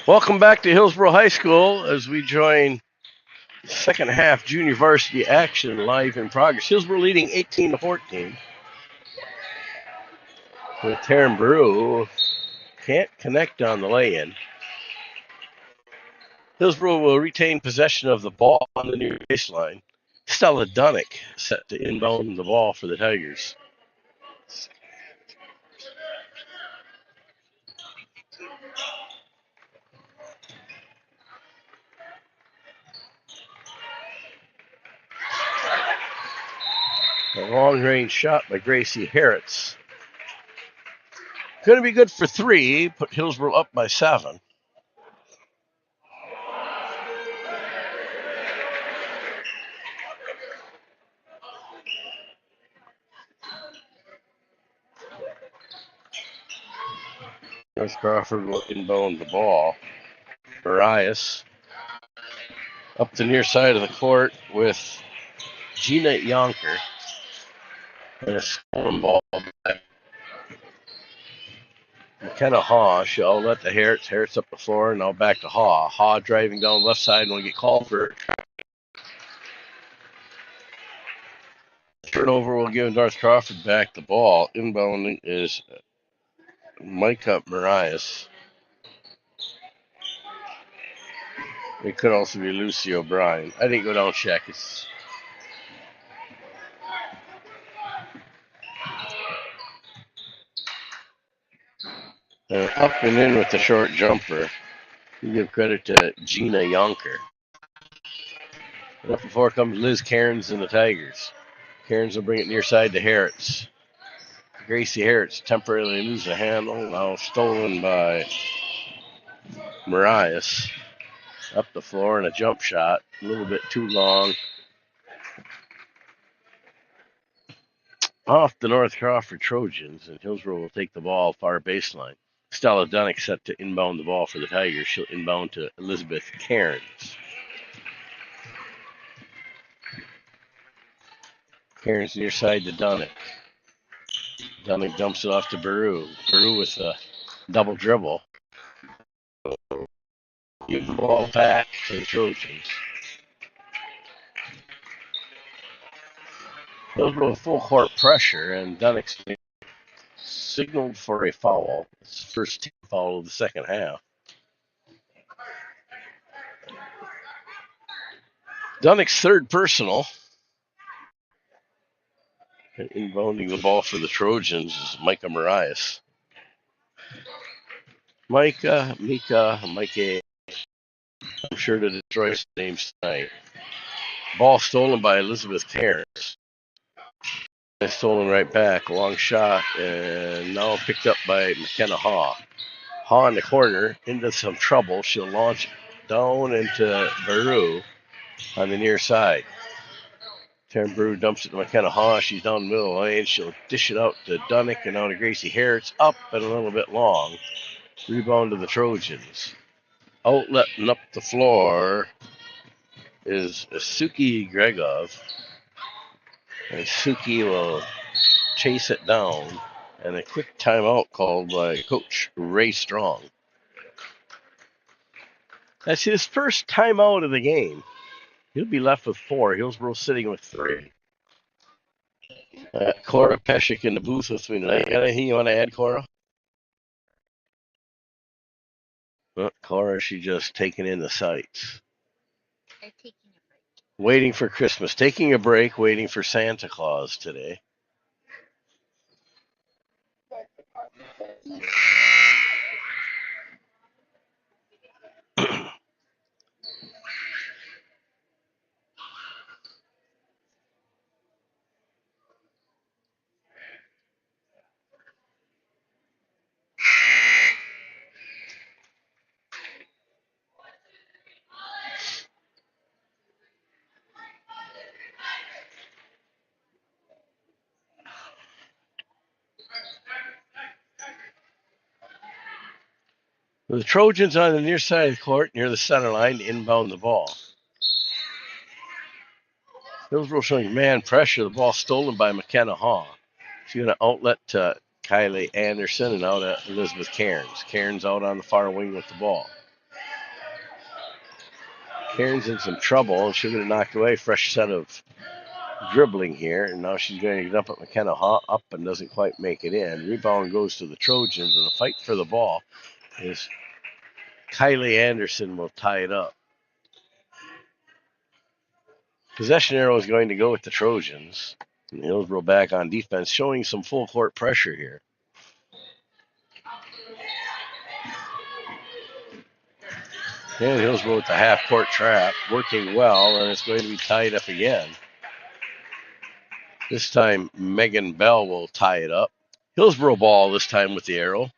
Welcome back to Hillsboro High School as we join second half junior varsity action live in progress. Hillsboro leading 18-14 with Taryn Brew. Can't connect on the lay-in. Hillsboro will retain possession of the ball on the near baseline. Stella Dunnick set to inbound the ball for the Tigers. A long-range shot by Gracie Harris. Going to be good for three. Put Hillsboro up by 7. North Crawford will inbound the ball. Marias up the near side of the court with Gina Yonker. And a stolen ball by McKenna Haw. She'll let the Harris up the floor, and now back to Haw. Haw driving down the left side and will get called for turnover. Will give North Crawford back the ball. Inbounding is Micah Marias. It could also be Lucy O'Brien. I didn't go down and check. It's up and in with the short jumper. You give credit to Gina Yonker. And up before comes Liz Cairns and the Tigers. Cairns will bring it near side to Harris. Gracie Harris temporarily loses the handle. Now stolen by Marias. Up the floor and a jump shot. A little bit too long. Off the North Crawford Trojans, and Hillsboro will take the ball far baseline. Stella Dunnick set to inbound the ball for the Tigers. She'll inbound to Elizabeth Cairns. Cairns near side to Dunnick. Dunnick dumps it off to Baru. Baru with a double dribble. Give the ball back to the Trojans. Hillsboro full court pressure, and Dunnick signaled for a foul. It's the first team foul of the second half. Dunnick's third personal. Inbounding the ball for the Trojans is Micah Marias. Micah, I'm sure to destroy some names tonight. Ball stolen by Elizabeth Cairns. Stolen right back, a long shot, and now picked up by McKenna Haw. Haw in the corner, into some trouble. She'll launch down into Baru on the near side. Taryn Brew dumps it to McKenna Haw. She's down the middle of the lane. She'll dish it out to Dunnick and now to Gracie Harris. Up and a little bit long. Rebound to the Trojans. Outletting up the floor is Suki Gregov. And Suki will chase it down. And a quick timeout called by Coach Ray Strong. That's his first timeout of the game. He'll be left with 4. Hillsboro sitting with 3. Cora Peshik in the booth with me tonight. Anything you want to add, Cora? Cora, she just taking in the sights. I'm taking a break. Waiting for Christmas. Taking a break, waiting for Santa Claus today. The Trojans on the near side of the court, near the center line, to inbound the ball. Hillsboro showing man pressure. The ball stolen by McKenna Haw. She's going to outlet to Kylie Anderson and out to Elizabeth Cairns. Cairns out on the far wing with the ball. Karen's in some trouble. She'll get it knocked away. Fresh set of dribbling here, and now she's going to dump it McKenna up and doesn't quite make it in. Rebound goes to the Trojans, and the fight for the ball is Kylie Anderson will tie it up. Possession arrow is going to go with the Trojans. And Hillsboro back on defense, showing some full court pressure here. And Hillsboro with the half court trap, working well, and it's going to be tied up again. This time, Megan Bell will tie it up. Hillsboro ball this time with the arrow.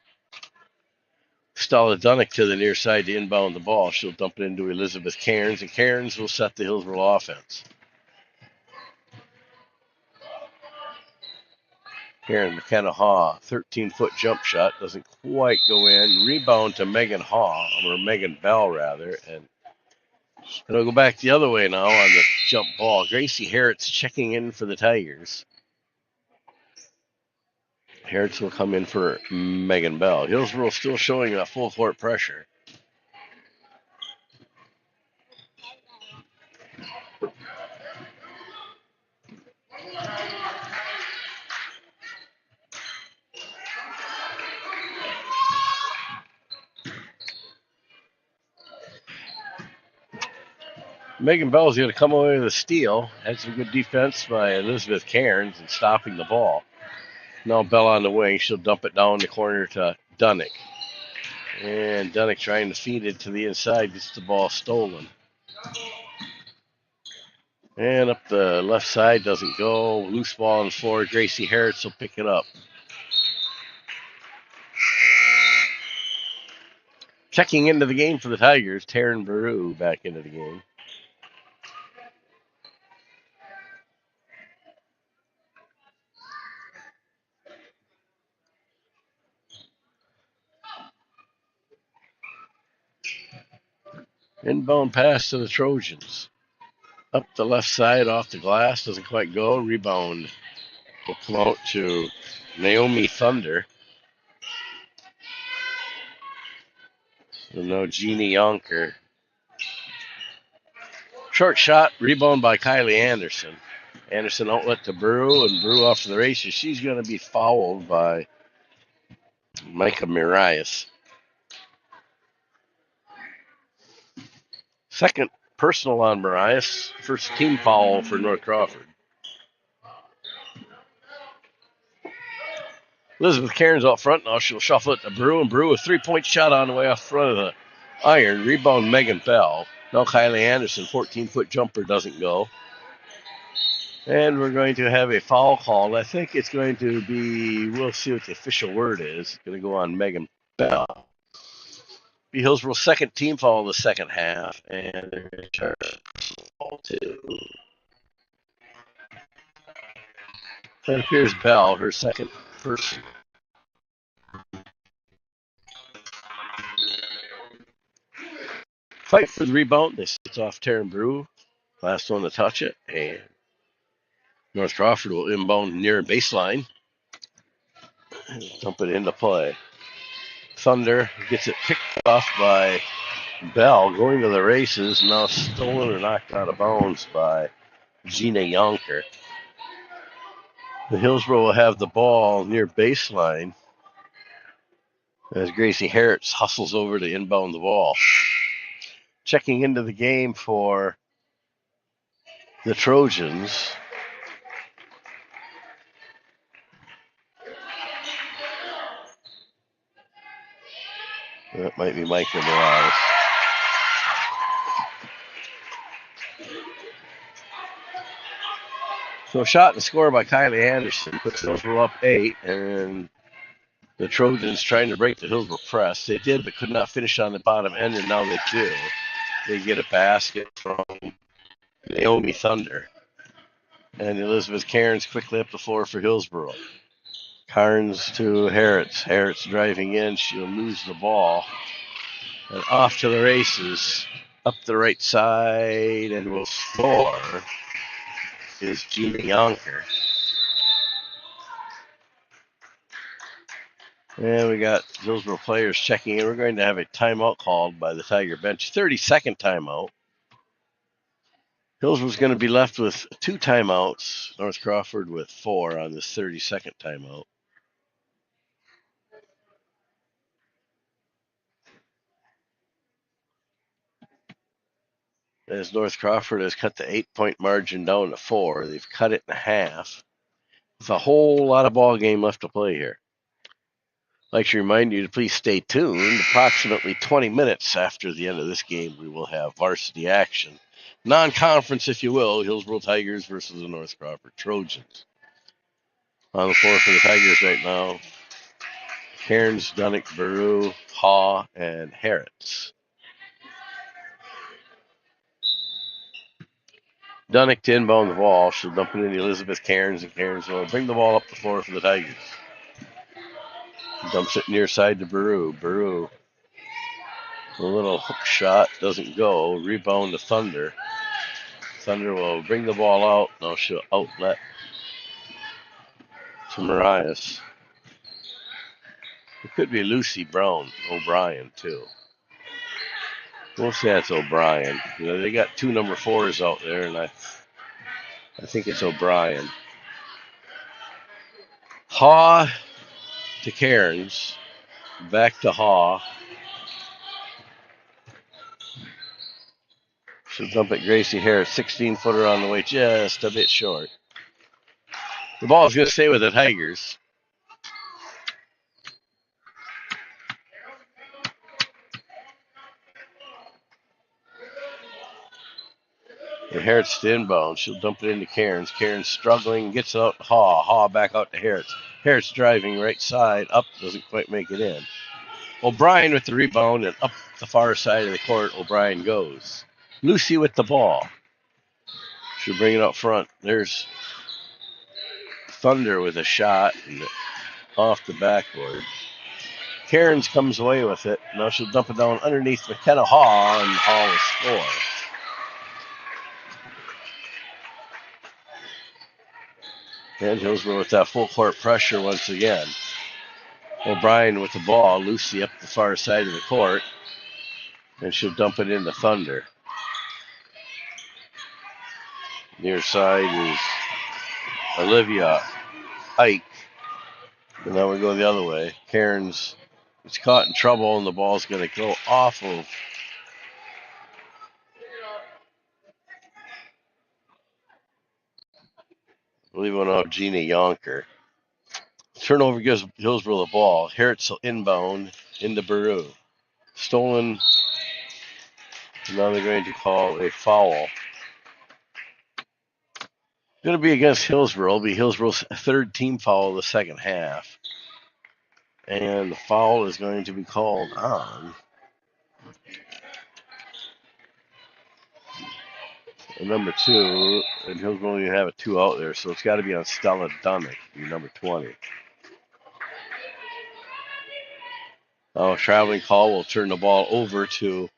Stella Dunnick to the near side to inbound the ball. She'll dump it into Elizabeth Cairns, and Cairns will set the Hillsboro offense. Karen McKenna Haw, 13-foot jump shot, doesn't quite go in. Rebound to Megan Haw, or Megan Bell rather, and it'll go back the other way now on the jump ball. Gracie Harret's checking in for the Tigers. Harret's will come in for Megan Bell. Hillsboro still showing that full court pressure. Megan Bell's going to come away with a steal. Had some good defense by Elizabeth Cairns in stopping the ball. Now Bell on the wing. She'll dump it down the corner to Dunnick. And Dunnick trying to feed it to the inside. Gets the ball stolen. And up the left side, doesn't go. Loose ball on the floor. Gracie Harris will pick it up. Checking into the game for the Tigers, Taryn Baru back into the game. Inbound pass to the Trojans. Up the left side, off the glass, doesn't quite go. Rebound will come out to Naomi Thunder. And now Jeannie Yonker. Short shot, rebound by Kylie Anderson. Anderson outlet to Brew, and Brew off to the races. She's going to be fouled by Micah Marias. Second personal on Marias. First team foul for North Crawford. Elizabeth Cairns out front now. She'll shuffle it to Brew, and Brew a three-point shot on the way off front of the iron. Rebound Megan Bell. Now Kylie Anderson, 14-foot jumper doesn't go. And we're going to have a foul call. I think it's going to be, we'll see what the official word is. It's going to go on Megan Bell. Be Hillsboro's second team foul in the second half. And they're going to charge foul to, that appears Bell, her second person. Fight for the rebound. This is off Taryn Brew. Last one to touch it. And North Crawford will inbound near baseline. And dump it into play. Thunder gets it picked off by Bell, going to the races. Now stolen or knocked out of bounds by Gina Yonker. The Hillsboro will have the ball near baseline as Gracie Harris hustles over to inbound the ball. Checking into the game for the Trojans. That might be Micah Morales. So shot and score by Kylie Anderson puts Hillsboro up 8, and the Trojans trying to break the Hillsboro press. They did, but could not finish on the bottom end, and now they do. They get a basket from Naomi Thunder. And Elizabeth Cairns quickly up the floor for Hillsboro. Carnes to Harretts. Harretts driving in. She'll lose the ball. And off to the races. Up the right side and will score is Gina Yonker. And we got Hillsboro players checking in. We're going to have a timeout called by the Tiger bench. 30-second timeout. Hillsboro's going to be left with 2 timeouts. North Crawford with 4 on this 32nd timeout. As North Crawford has cut the 8-point margin down to 4, they've cut it in half. There's a whole lot of ball game left to play here. I'd like to remind you to please stay tuned. Approximately 20 minutes after the end of this game, we will have varsity action. Non-conference, if you will, Hillsboro Tigers versus the North Crawford Trojans. On the floor for the Tigers right now, Cairns, Dunnick, Baru, Haw, and Harrods. Dunnick to inbound the ball. She'll dump it into Elizabeth Cairns, and Cairns will bring the ball up the floor for the Tigers. Dumps it near side to Baru. Baru, a little hook shot, doesn't go. Rebound to Thunder. Thunder will bring the ball out. Now she'll outlet to Marias. It could be Lucy Brown O'Brien, too. We'll say it's O'Brien. You know, they got 2 number 4s out there, and I think it's O'Brien. Haw to Cairns. Back to Haw. She'll dump it Gracie Harris. 16-footer on the way, just a bit short. The ball is going to stay with the Tigers. And Harris to inbound. She'll dump it into Cairns. Cairns struggling, gets it out to Haw. Haw back out to Harris. Harris driving right side, up, doesn't quite make it in. O'Brien with the rebound, and up the far side of the court, O'Brien goes. Lucy with the ball. She'll bring it up front. There's Thunder with a shot and off the backboard. Cairns comes away with it. Now she'll dump it down underneath McKenna Haw, and Haw will score. And Hillsboro with that full court pressure once again. O'Brien with the ball. Lucy up the far side of the court. And she'll dump it into Thunder. Near side is Olivia Ike. And now we're going the other way. Cairns is caught in trouble, and the ball's going to go off of I believe it went off Gina Yonker. Turnover gives Hillsboro the ball. Hertz will inbound into Baru. Stolen. Now they're going to call a foul. Going to be against Hillsboro. It'll be Hillsboro's 3rd team foul of the second half. And the foul is going to be called on number 2. And Hillsboro only have a 2 out there, so it's got to be on Stella Dunnick, number 20. Now a traveling call will turn the ball over to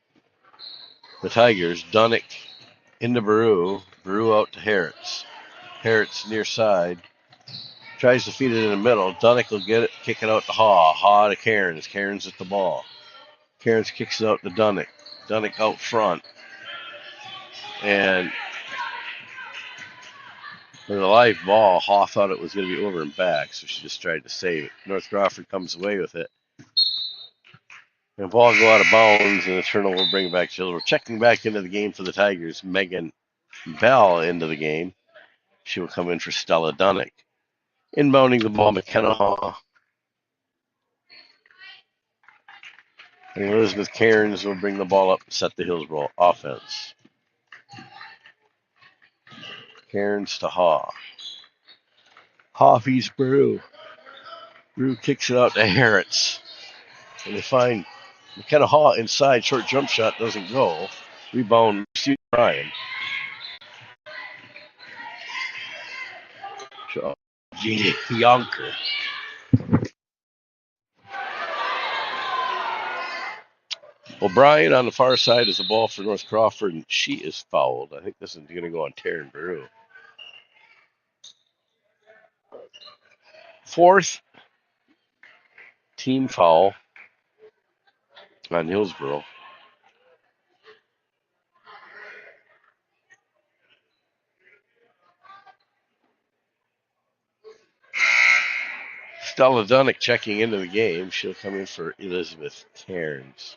the Tigers. Dunnick into Baru. Baru out to Harrods. Harrods near side. Tries to feed it in the middle. Dunnick will get it, kick it out to Haw. Haw to Cairns. Cairns at the ball. Cairns kicks it out to Dunnick. Dunnick out front. And with a live ball, Haw thought it was going to be over and back, so she just tried to save it. North Crawford comes away with it. And the ball will go out of bounds, and the turnover will bring it back to Hillsboro. Checking back into the game for the Tigers, Megan Bell into the game. She will come in for Stella Dunnick. Inbounding the ball, McKenna Haw. And Elizabeth Cairns will bring the ball up and set the Hillsboro offense. Cairns to Haw. Haw feeds Baru. Baru kicks it out to Harrods. And they find McKenna Haw inside. Short jump shot doesn't go. Rebound, Steve Ryan. Gina Yonker. O'Brien on the far side is the ball for North Crawford, and she is fouled. I think this is going to go on Taryn Baru. 4th team foul on Hillsboro. Stella Dunnick checking into the game. She'll come in for Elizabeth Cairns.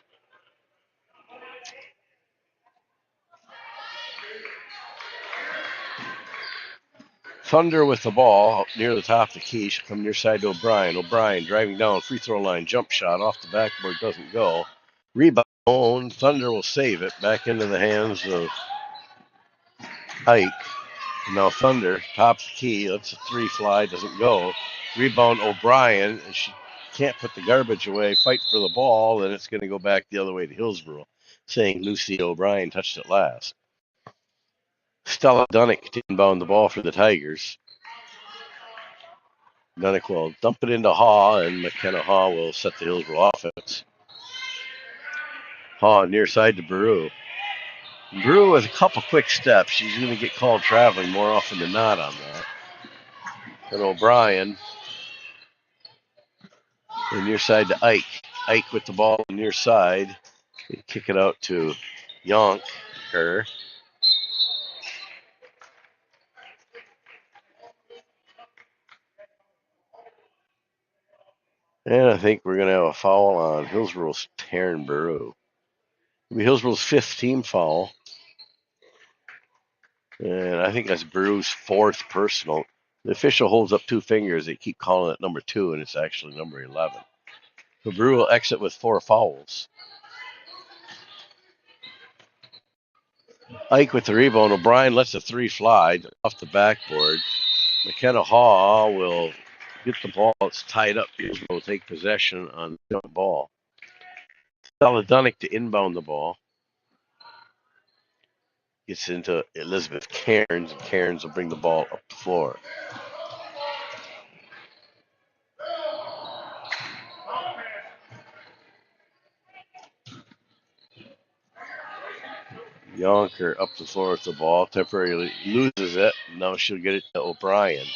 Thunder with the ball near the top of the key. She'll come near side to O'Brien. O'Brien driving down free throw line. Jump shot off the backboard. Doesn't go. Rebound. Thunder will save it. Back into the hands of Ike. Now Thunder, top of the key. Lets a three fly. Doesn't go. Rebound O'Brien. And she can't put the garbage away. Fight for the ball. And it's going to go back the other way to Hillsboro. Saying Lucy O'Brien touched it last. Stella Dunnick to inbound the ball for the Tigers. Dunnick will dump it into Haw, and McKenna Haw will set the Hillsboro offense. Haw near side to Baru. Baru with a couple quick steps. She's going to get called traveling more often than not on that. And O'Brien and near side to Ike. Ike with the ball near side. They kick it out to Yonker. And I think we're going to have a foul on Hillsboro's Taryn Baru. It'll be Hillsboro's fifth team foul. And I think that's Baru's fourth personal. The official holds up two fingers. They keep calling it number 2, and it's actually number 11. So Baru will exit with 4 fouls. Ike with the rebound. O'Brien lets the three fly off the backboard. McKenna Haw will get the ball. It's tied up. Hillsboro will take possession on the jump ball. Stella Dunnick to inbound the ball. Gets into Elizabeth Cairns, and Cairns will bring the ball up the floor. Yonker up the floor with the ball, temporarily loses it. Now she'll get it to O'Brien.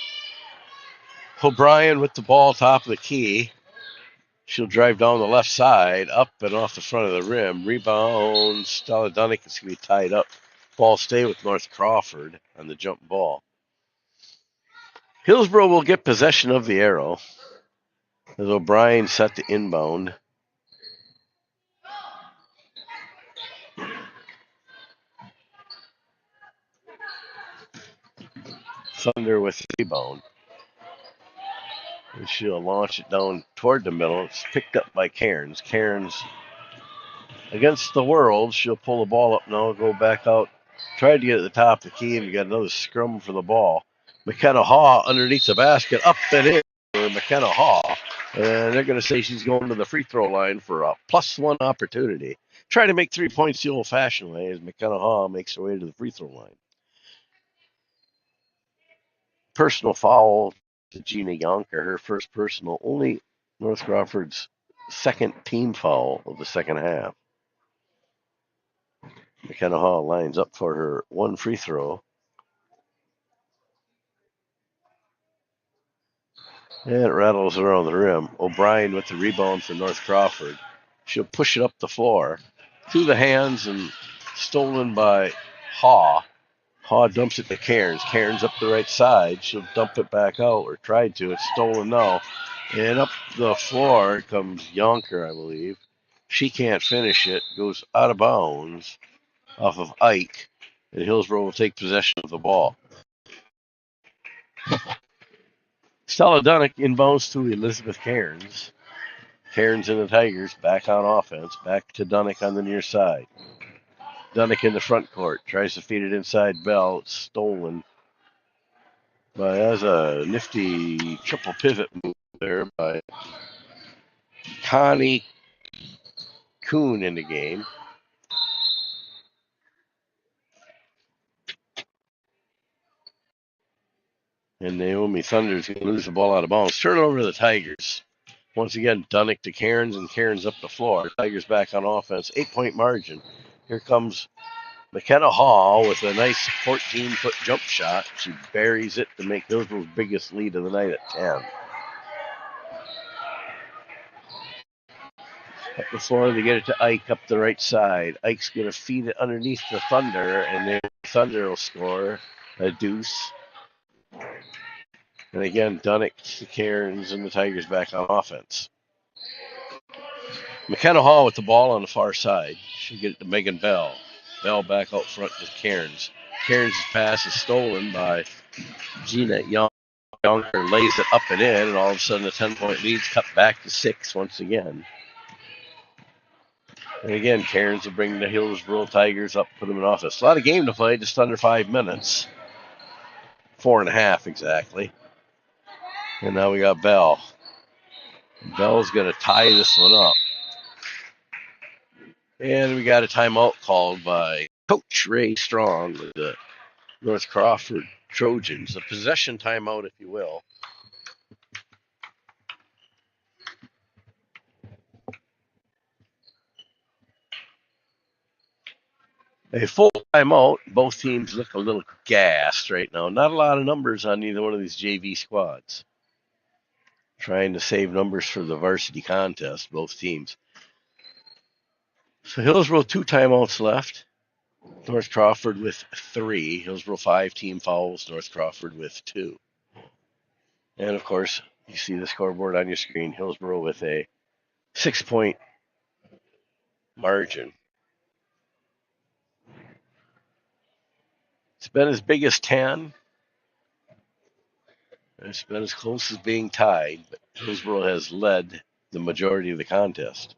O'Brien with the ball, top of the key. She'll drive down the left side, up and off the front of the rim. Rebound, Stella Dunnick is going to be tied up. Ball stay with North Crawford on the jump ball. Hillsboro will get possession of the arrow as O'Brien set the inbound. Thunder with the rebound. And she'll launch it down toward the middle. It's picked up by Cairns. Cairns against the world. She'll pull the ball up now, go back out. Tried to get at the top of the key, and we got another scrum for the ball. McKenna Haw underneath the basket, up and in for McKenna Haw. And they're going to say she's going to the free throw line for a +1 opportunity. Try to make 3 points the old-fashioned way as McKenna Haw makes her way to the free throw line. Personal foul to Gina Yonker, her first personal, only North Crawford's second team foul of the second half. McKenna Haw lines up for her one free throw. And it rattles around the rim. O'Brien with the rebound for North Crawford. She'll push it up the floor. Through the hands and stolen by Haw. Haw dumps it to Cairns. Cairns up the right side. She'll dump it back out, or tried to. It's stolen now. And up the floor comes Yonker, I believe. She can't finish it. Goes out of bounds off of Ike. And Hillsboro will take possession of the ball. Stella Dunnick inbounds to Elizabeth Cairns. Cairns and the Tigers back on offense. Back to Dunnick on the near side. Dunnick in the front court. Tries to feed it inside Bell. It's stolen. But has a nifty triple pivot move there by Connie Kuhn in the game. And Naomi Thunder's going to lose the ball out of bounds. Turn it over to the Tigers. Once again, Dunnick to Cairns, and Cairns up the floor. Tigers back on offense. 8-point margin. Here comes McKenna Haw with a nice 14-foot jump shot. She buries it to make Hillsboro's biggest lead of the night at 10. Up the floor, they get it to Ike up the right side. Ike's going to feed it underneath the Thunder, and then Thunder will score a deuce. And again, Dunnick, the Cairns, and the Tigers back on offense. McKenna Hall with the ball on the far side. She'll get it to Megan Bell. Bell back out front to Cairns. Cairns' pass is stolen by Gina Young. Younger lays it up and in, and all of a sudden the 10-point lead's cut back to 6 once again. And again, Cairns will bring the Hillsboro Tigers up, put them in office. A lot of game to play, just under 5 minutes. 4.5 exactly. And now we got Bell. Bell's going to tie this one up. And we got a timeout called by Coach Ray Strong with the North Crawford Trojans. A possession timeout, if you will. A full timeout. Both teams look a little gassed right now. Not a lot of numbers on either one of these JV squads. Trying to save numbers for the varsity contest, both teams. So Hillsboro 2 timeouts left. North Crawford with 3. Hillsboro 5 team fouls. North Crawford with 2. And of course, you see the scoreboard on your screen. Hillsboro with a 6-point margin. It's been as big as 10. It's been as close as being tied, but Hillsboro has led the majority of the contest.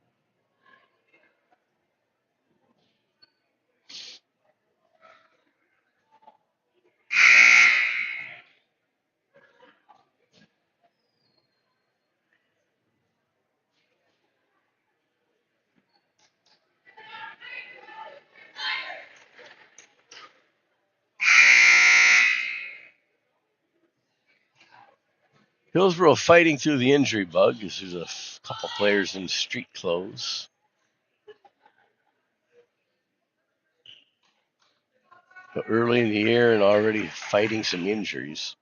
Hillsboro fighting through the injury bug as there's a couple players in street clothes. But early in the year and already fighting some injuries.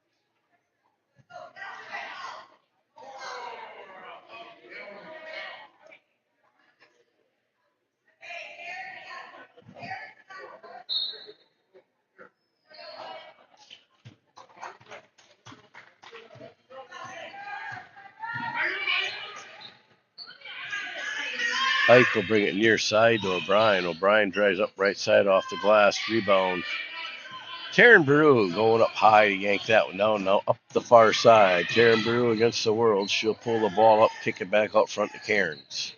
Ike will bring it near side to O'Brien. O'Brien drives up right side off the glass. Rebound. Taryn Baru going up high to yank that one down. Now up the far side. Taryn Baru against the world. She'll pull the ball up, kick it back out front to Cairns.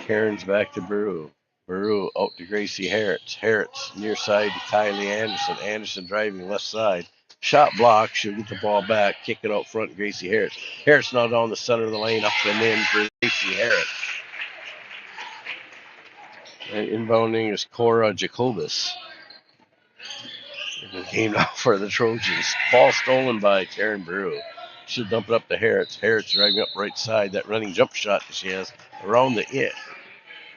Cairns back to Baru. Baru out to Gracie Harris. Harris near side to Kylie Anderson. Anderson driving left side. Shot block. She'll get the ball back, kick it out front. Gracie Harris. Harris now down the center of the lane, up and in for Gracie Harris. And inbounding is Cora Jacobus. The game now for the Trojans. Ball stolen by Taryn Baru. She'll dump it up to Harris. Harris driving up right side. That running jump shot that she has around the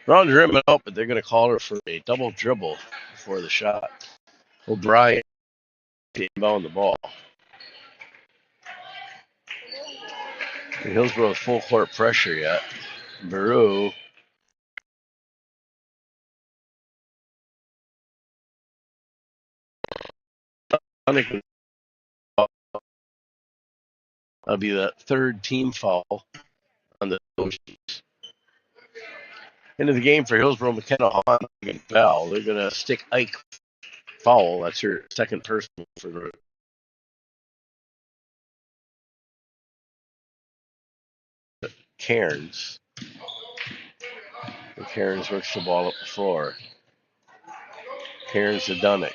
rim and out, but they're going to call her for a double dribble before the shot. O'Brien inbound the ball. And Hillsboro's full court pressure yet. Baru. That'll be the third team foul on the Trojans. Into the game for Hillsboro, McKenna Hahn and Bell. They're going to stick Ike foul. That's her second personal for the Cairns. And Cairns works the ball up the floor. Cairns to Dunnick.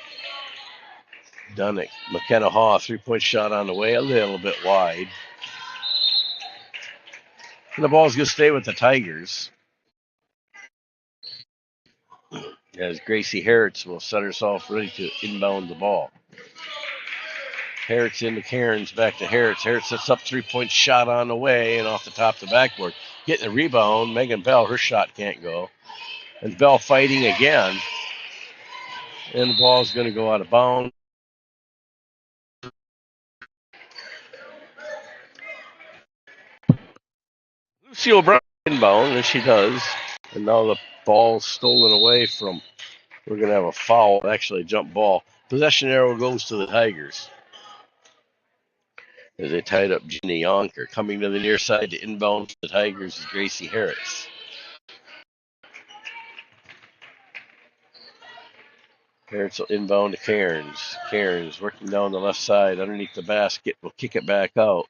Dunnick. McKenna Haw, 3-point shot on the way, a little bit wide. And the ball's going to stay with the Tigers. As Gracie Harris will set herself ready to inbound the ball. Harris into Cairns, back to Harris. Harris sets up 3-point shot on the way and off the top of the backboard. Getting a rebound. Megan Bell, her shot can't go. And Bell fighting again. And the ball's going to go out of bounds. Lucy O'Brien inbound, and she does. And now the ball's stolen away from. We're going to have a foul, actually a jump ball. Possession arrow goes to the Tigers. as they tied up Ginny Yonker. Coming to the near side to inbound for the Tigers is Gracie Harris. Harris will inbound to Cairns. Cairns working down the left side underneath the basket. Will kick it back out.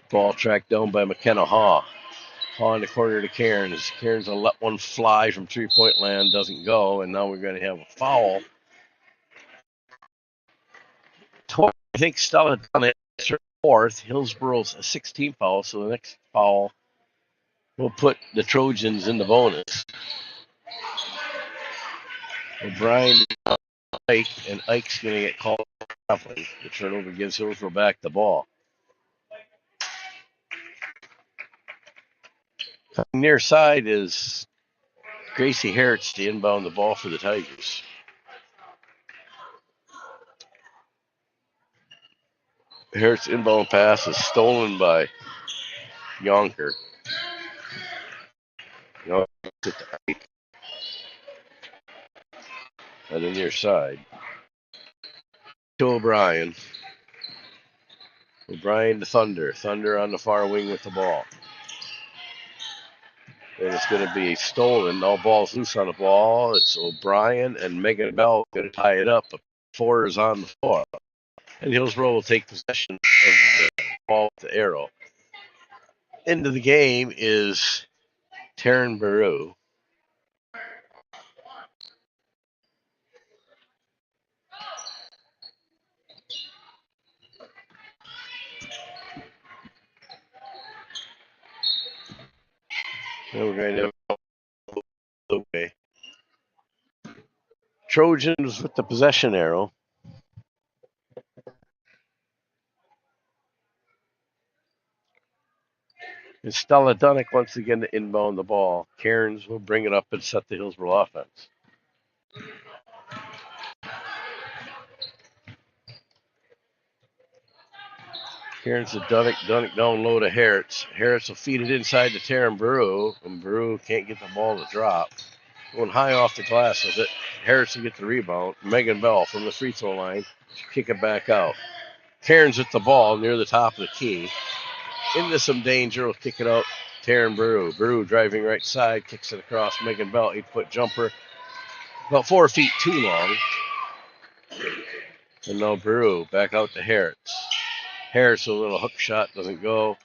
Ball tracked down by McKenna Haw. Haw in the corner to Cairns. Cairns will let one fly from three-point land. Doesn't go. And now we're going to have a foul. I think Stella done it. Fourth. Hillsboro's a 16th foul. So the next foul will put the Trojans in the bonus. O'Brien, Ike, and Ike's going to get called for traveling. The turnover gives Hillsboro back the ball. Coming near side is Gracie Harris to inbound the ball for the Tigers. Harris' inbound pass is stolen by Yonker. Yonker to Ike on the near side. To O'Brien. O'Brien to Thunder. Thunder on the far wing with the ball. And it's going to be stolen. All balls loose on the ball. It's O'Brien and Megan Bell going to tie it up. But four is on the floor. And Hillsboro will take possession of the ball with the arrow. Into the game is Taryn Baru. And we're going to have the way. Trojans with the possession arrow. And Stella Dunnick once again to inbound the ball. Cairns will bring it up and set the Hillsboro offense. Cairns to Dunnick. Dunnick down low to Harris. Harris will feed it inside to Taryn Baru. And Baru can't get the ball to drop. Going high off the glass with it. Harris will get the rebound. Megan Bell from the free throw line. Kick it back out. Cairns with the ball near the top of the key. Into some danger. Will kick it out. Taryn Baru. Baru driving right side. Kicks it across. Megan Bell. 8-foot jumper. About 4 feet too long. And now Baru back out to Harris. Harris, a little hook shot, doesn't go.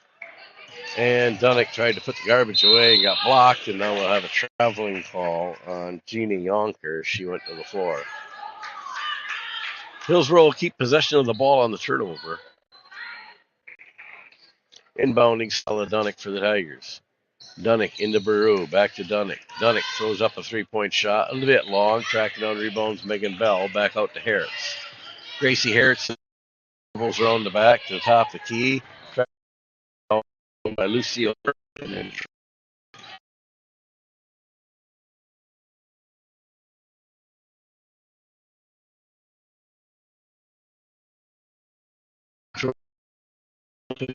And Dunnick tried to put the garbage away and got blocked. And now we'll have a traveling call on Jeannie Yonker. She went to the floor. Hillsboro will keep possession of the ball on the turnover. Inbounding Stella Dunnick for the Tigers. Dunnick into Baru, back to Dunnick. Dunnick throws up a three-point shot, a little bit long, tracking on rebounds Megan Bell, back out to Harris. Gracie Harris dribbles around the back to the top of the key, by Lucille, and then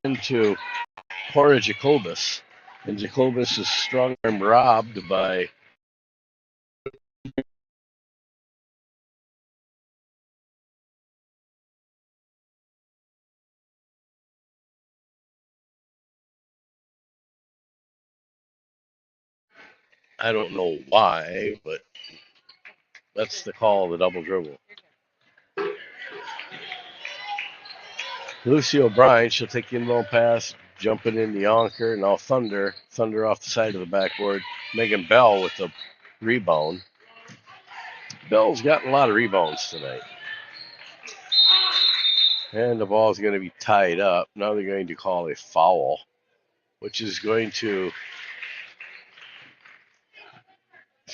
into Cora Jacobus, and Jacobus is strong arm robbed by I don't know why, but that's the call, the double dribble. Lucy O'Brien, she'll take the inbound pass, jumping in the Yonker. Now Thunder off the side of the backboard. Megan Bell with the rebound. Bell's gotten a lot of rebounds tonight. And the ball's going to be tied up. Now they're going to call a foul, which is going to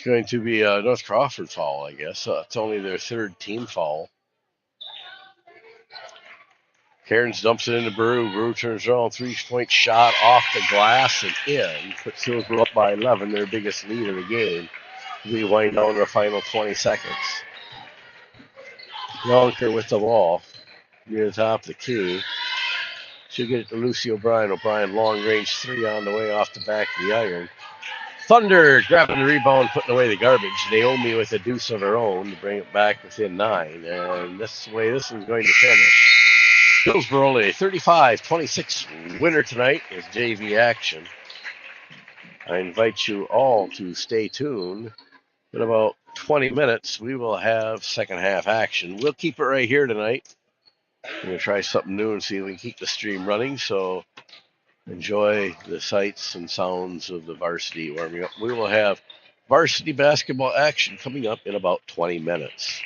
be a North Crawford foul, I guess. It's only their third team foul. Cairns dumps it into Baru. Baru turns around, three-point shot off the glass and in. Puts Hillsboro up by 11, their biggest lead of the game. We wind down the final 20 seconds. Yonker with the ball near the top of the key. She'll get it to Lucy O'Brien. O'Brien long-range three on the way off the back of the iron. Thunder grabbing the rebound, putting away the garbage. Naomi with a deuce of her own to bring it back within 9. And that's the way this one's going to finish. Hillsboro, a 35-26 winner tonight is JV action. I invite you all to stay tuned. In about 20 minutes, we will have second half action. We'll keep it right here tonight. We're going to try something new and see if we can keep the stream running. So enjoy the sights and sounds of the varsity warming up. We will have varsity basketball action coming up in about 20 minutes.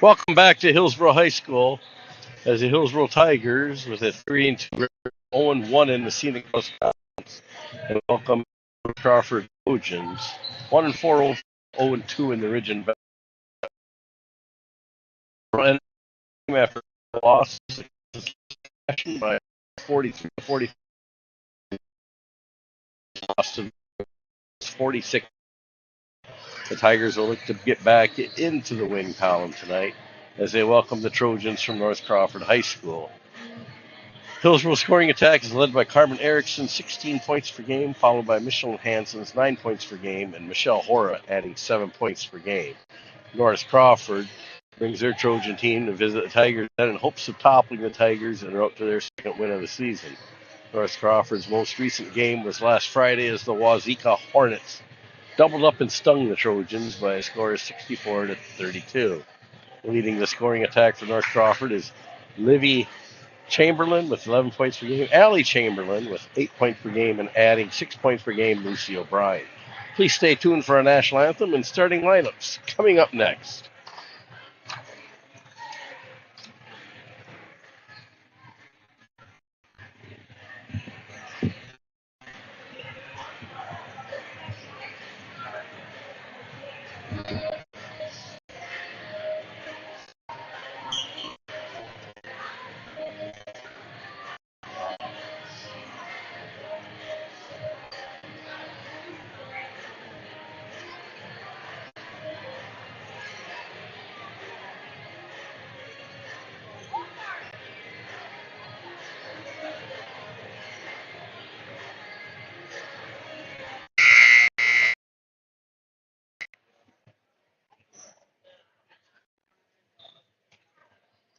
Welcome back to Hillsboro High School as the Hillsboro Tigers with a 3-2 0-1 in the Scenic Coast Conference. And welcome to Crawford Trojans 1-4 0-2 in the region. And after the loss by 43-40, lost to 46. The Tigers will look to get back into the win column tonight as they welcome the Trojans from North Crawford High School. Hillsboro's scoring attack is led by Carmen Erickson, 16 points per game, followed by Michelle Hansen's 9 points per game, and Michelle Hora adding 7 points per game. North Crawford brings their Trojan team to visit the Tigers in hopes of toppling the Tigers and are up to their second win of the season. North Crawford's most recent game was last Friday as the Wazeeka Hornets doubled up and stung the Trojans by a score of 64-32. Leading the scoring attack for North Crawford is Livy Chamberlain with 11 points per game, Allie Chamberlain with 8 points per game, and adding 6 points per game, Lucy O'Brien. Please stay tuned for our national anthem and starting lineups coming up next.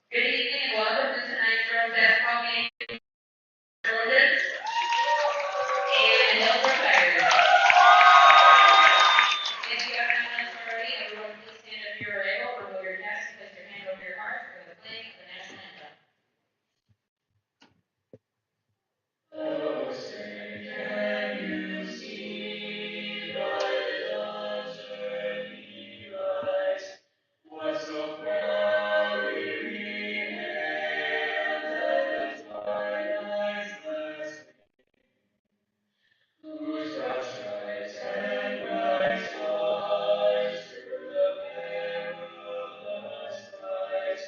Good evening and welcome to tonight's girls basketball game. Trojans and Hillsboro Tigers. If you have not done so already, everyone please stand up if you are able, remove your caps and place your hand over your heart for the playing of the national anthem. Oh, say can you see by the dawn's early rise what so proudly we hailed at the twilight's last, whose broad stripes and bright stars through the perilous skies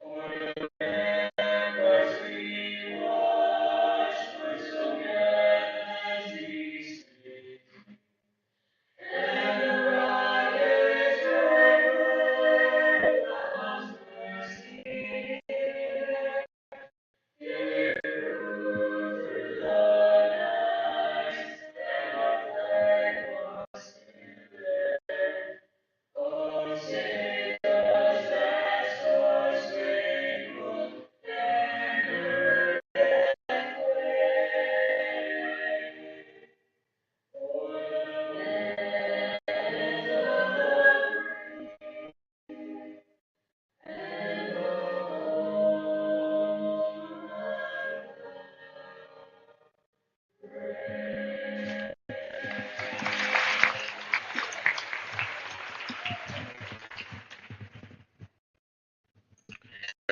o'er the ramparts we watched were so gallantly streaked, and the rocket's red glare bombs bursting it grew through the night, and our flag was still there. Oh, say does that star-spangled banner yet wave o'er the land of the free and the home of the brave?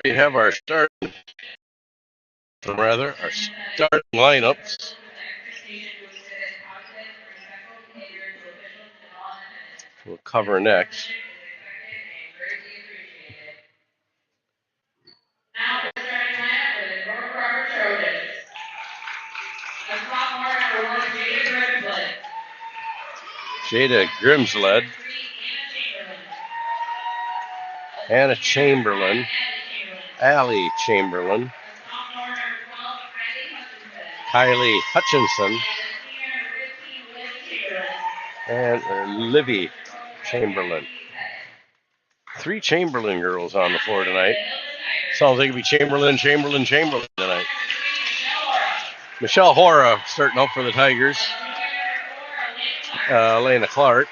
We have our starting lineups. We'll cover next. Now for the starting lineup for the North Crawford Trojans. A sophomore, number 1, Jada Grimslett. Jada Grimsled, Number 3, Anna Chamberlain, Allie Chamberlain, a sophomore, number 12, Kylie Hutchinson, and a senior, number 15, Livy Chamberlain. and Livy Chamberlain. 3 Chamberlain girls on the floor tonight. Sounds like it'll be Chamberlain tonight. Michelle Hora starting up for the Tigers. Elena Clark,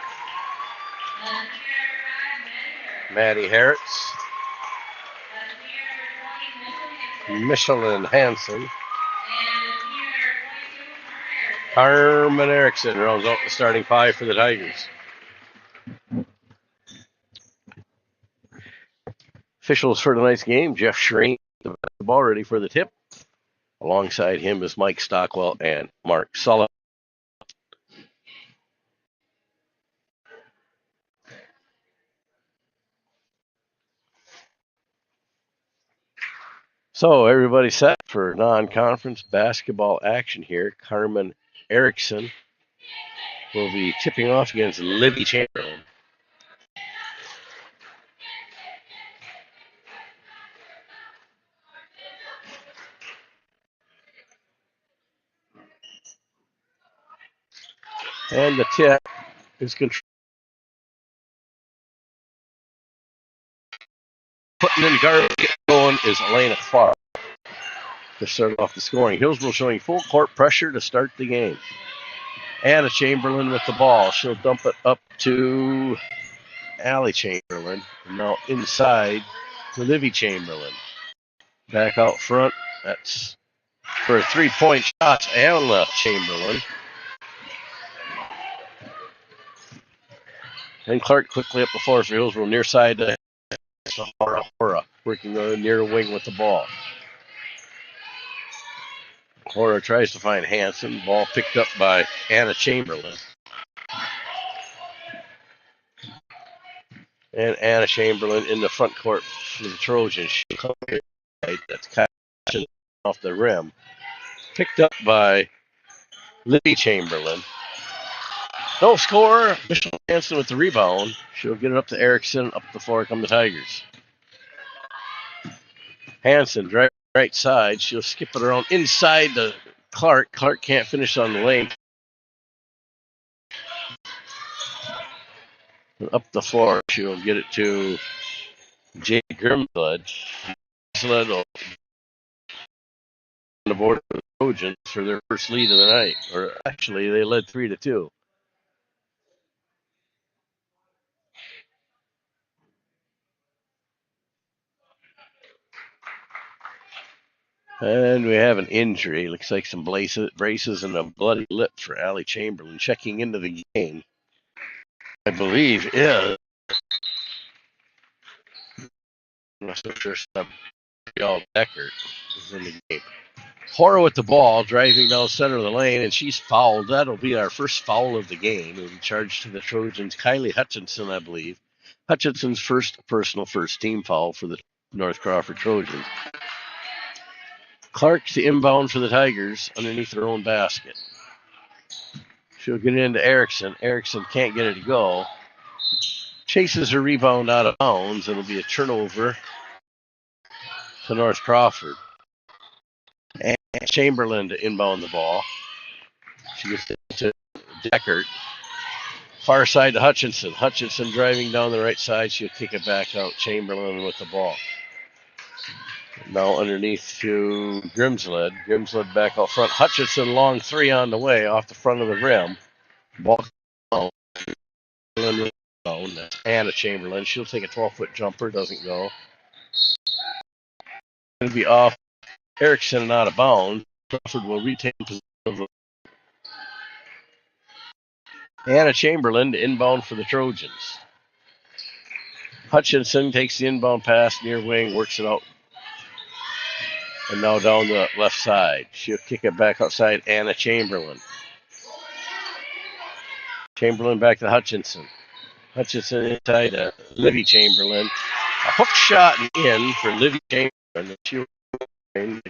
Maddie Harris, Michelin Hansen, Carmen Erickson rounds out the starting 5 for the Tigers. Officials for tonight's game, Jeff Shreen, the ball ready for the tip. Alongside him is Mike Stockwell and Mark Sullivan. So everybody set for non-conference basketball action here. Carmen Erickson will be tipping off against Libby Chamberlain. And the tip is controlled. Putting in garbage going is Elena Clark to start off the scoring. Hillsboro showing full court pressure to start the game. Anna Chamberlain with the ball. She'll dump it up to Allie Chamberlain. And now inside to Livy Chamberlain. Back out front. That's for a 3-point shot. Anna Chamberlain. And Clark quickly up the floor for Hillsboro near side to Hora, working the near wing with the ball. Hora tries to find Hanson. Ball picked up by Anna Chamberlain. And Anna Chamberlain in the front court for the Trojans. That's catching off the rim. Picked up by Libby Chamberlain. No score. Michelle Hanson with the rebound. She'll get it up to Erickson. Up the floor come the Tigers. Hanson, right side. She'll skip it around inside to Clark. Clark can't finish on the lane. Up the floor, she'll get it to Jay Grimsblood. Grimsblood on the board for the Trojans for their first lead of the night. Or actually, they led 3-2. And we have an injury. Looks like some braces and a bloody lip for Allie Chamberlain. Checking into the game, I believe, is Deckert is in the game. Hora with the ball, driving down center of the lane, and she's fouled. That'll be our first foul of the game. It'll be charged to the Trojans. Kylie Hutchinson, I believe. Hutchinson's first personal first-team foul for the North Crawford Trojans. Clark to inbound for the Tigers underneath their own basket. She'll get into Erickson. Erickson can't get it to go. Chases her rebound out of bounds. It'll be a turnover to North Crawford. And Chamberlain to inbound the ball. She gets it to Deckert. Far side to Hutchinson. Hutchinson driving down the right side. She'll kick it back out. Chamberlain with the ball. Now underneath to Grimsblood. Grimsblood back out front. Hutchinson long three on the way off the front of the rim. Ball down. That's Anna Chamberlain. She'll take a 12-foot jumper. Doesn't go. It'll be off Erickson and out of bounds. Crawford will retain possession of the Anna Chamberlain to inbound for the Trojans. Hutchinson takes the inbound pass near wing, works it out. And now down the left side. She'll kick it back outside Anna Chamberlain. Chamberlain back to Hutchinson. Hutchinson inside to Livy Chamberlain. A hook shot in for Livy Chamberlain. She'll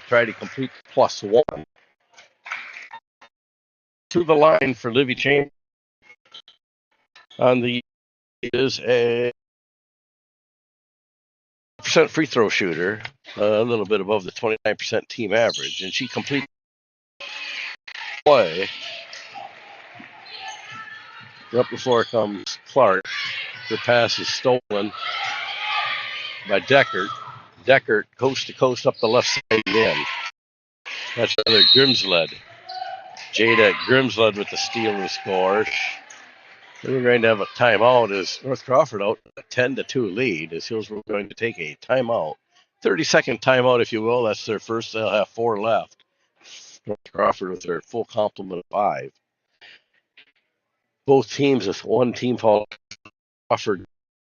try to complete +1. To the line for Livy Chamberlain. On the is a percent free throw shooter, a little bit above the 29% team average, and she completes play. Up the floor comes Clark. Her pass is stolen by Deckert. Deckert coast to coast up the left side in. That's another Grimsblood. Jada Grimsblood with the steal and score. We're going to have a timeout as North Crawford out a 10-2 lead as Hillsboro going to take a timeout. 30-second timeout, if you will. That's their first. They'll have 4 left. North Crawford with their full complement of 5. Both teams with one team foul Crawford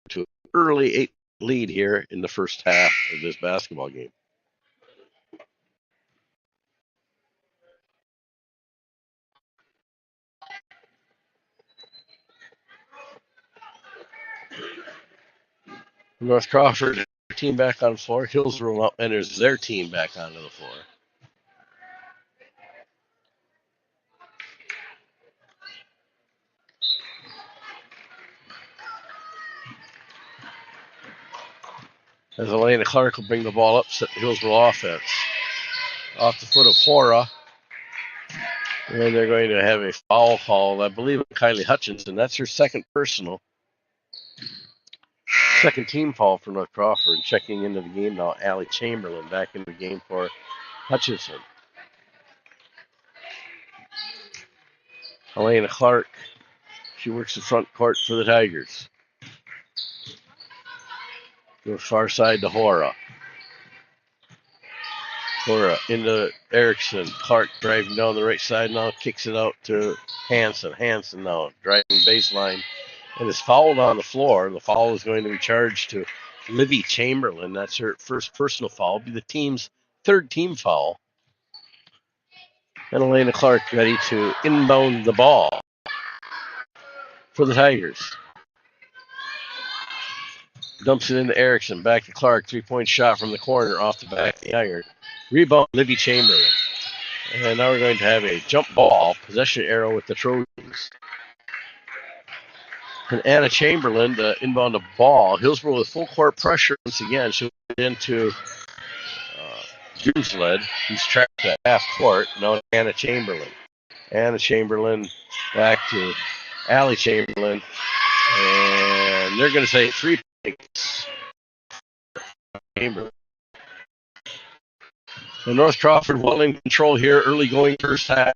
to early lead here in the first half of this basketball game. North Crawford, team back on the floor. Hillsboro now enters their team back onto the floor. As Elena Clark will bring the ball up, set the Hillsboro offense. Off the foot of Hora. And they're going to have a foul call, I believe, on Kylie Hutchinson. That's her second personal. Second team foul for North Crawford. Checking into the game now, Allie Chamberlain back into the game for Hutchinson. Elena Clark, she works the front court for the Tigers. Goes far side to Hora. Hora into Erickson. Clark driving down the right side now, kicks it out to Hanson. Hanson now driving baseline and is fouled on the floor. The foul is going to be charged to Livy Chamberlain. That's her first personal foul. It'll be the team's third team foul. And Elena Clark ready to inbound the ball for the Tigers. Dumps it into Erickson. Back to Clark. 3-point shot from the corner off the back of the iron. Rebound, Livy Chamberlain. And now we're going to have a jump ball, possession arrow with the Trojans. And Anna Chamberlain to inbound the ball. Hillsboro with full court pressure once again. She'll get into Jumsled. He's trapped at half court. Now Anna Chamberlain. Anna Chamberlain back to Allie Chamberlain. And they're going to say 3 points. Chamberlain. So North Crawford well in control here, early going first half.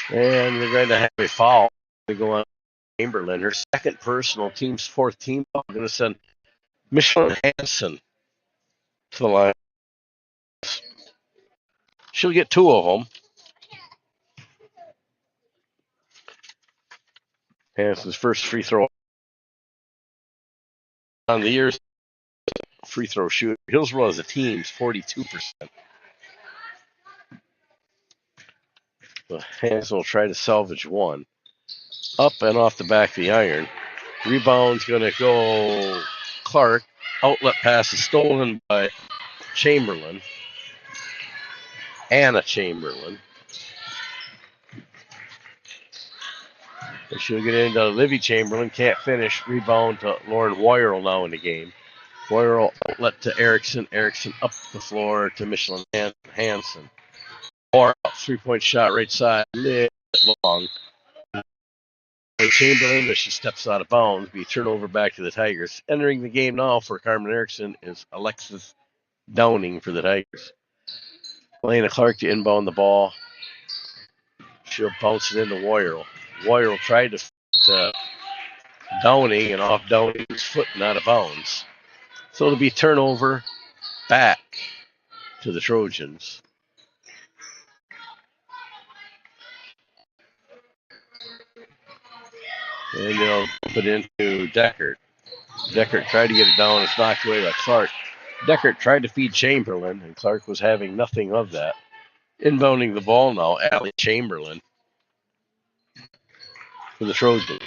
And they're going to have a foul to go on Chamberlain. Her second personal, team's fourth team foul. Going to send Michelin Hansen to the line. She'll get 2 of them. Hansen's first free throw on the year's free throw shoot. Hillsboro as a team's 42%. So Hansen will try to salvage one. Up and off the back of the iron. Rebound's going to go Clark. Outlet pass is stolen by Chamberlain. Anna Chamberlain. And she'll get into Livy Chamberlain. Can't finish. Rebound to Lauren Woyerl now in the game. Woyerl outlet to Erickson. Erickson up the floor to Michelin Hansen. Or 3-point shot right side. A little bit long. Chamberlain, as she steps out of bounds, be turnover back to the Tigers. Entering the game now for Carmen Erickson is Alexis Downing for the Tigers. Elena Clark to inbound the ball. She'll bounce it into Woyerl. Woyerl tried to Downing, and off Downing's foot and out of bounds. So it'll be turnover back to the Trojans. And they'll put it into Deckert. Deckert tried to get it down. It's knocked away by Clark. Deckert tried to feed Chamberlain, and Clark was having nothing of that. Inbounding the ball now, Allie Chamberlain for the Trojans.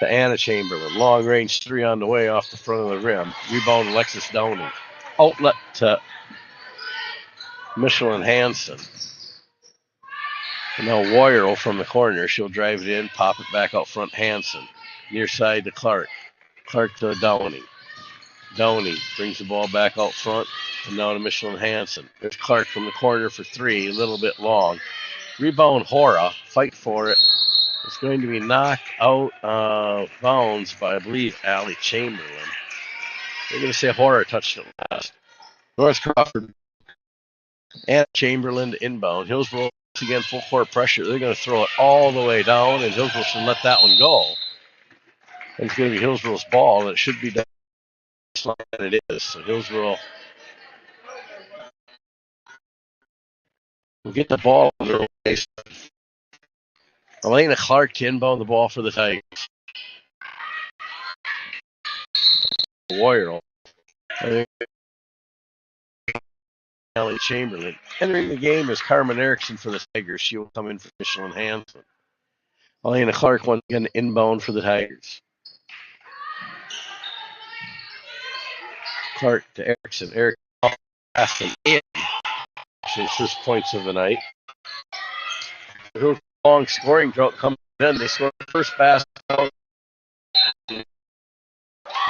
To Anna Chamberlain. Long range 3 on the way off the front of the rim. Rebound Alexis Downing. Outlet to Michelin Hansen. And now Woyerl from the corner. She'll drive it in, pop it back out front. Hansen. Near side to Clark. Clark to Downing. Downing brings the ball back out front. And now to Michelin Hansen. There's Clark from the corner for 3. A little bit long. Rebound Hora. Fight for it. It's going to be knocked out of bounds by, I believe, Allie Chamberlain. They're going to say Hora touched it last. North Crawford and Chamberlain to inbound. Hillsboro again full court pressure. They're going to throw it all the way down, and Hillsboro should let that one go. And it's going to be Hillsboro's ball, and it should be down and it is. So Hillsboro will get the ball on their way. Elena Clark to inbound the ball for the Tigers. Warrior. Allie Chamberlain. Entering the game is Carmen Erickson for the Tigers. She will come in for Michelin Hansen. Elena Clark once again inbound for the Tigers. Clark to Erickson. Erickson passed him in. His first points of the night. A long scoring drought comes in. They score the first basket.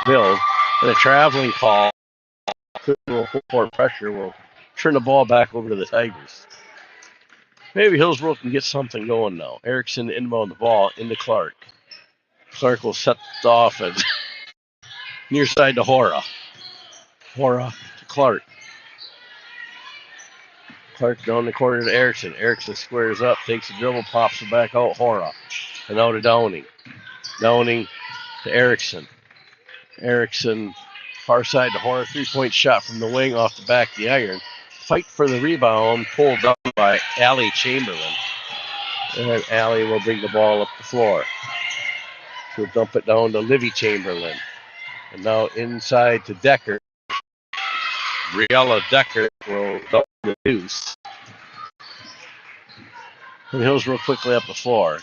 Build. And a traveling call. For pressure will turn the ball back over to the Tigers. Maybe Hillsboro can get something going now. Erickson inbound the ball into Clark. Clark will set the offense. Near side to Hora. Hora to Clark. Clark down the corner to Erickson. Erickson squares up, takes a dribble, pops it back out. Hora. And out to Downing. Downing to Erickson. Erickson far side to Hora. 3-point shot from the wing off the back of the iron. Fight for the rebound, pulled down by Allie Chamberlain. And Allie will bring the ball up the floor. She'll dump it down to Livy Chamberlain. And now inside to Decker. Briella Decker will dump the deuce. And Hillsboro quickly up the floor.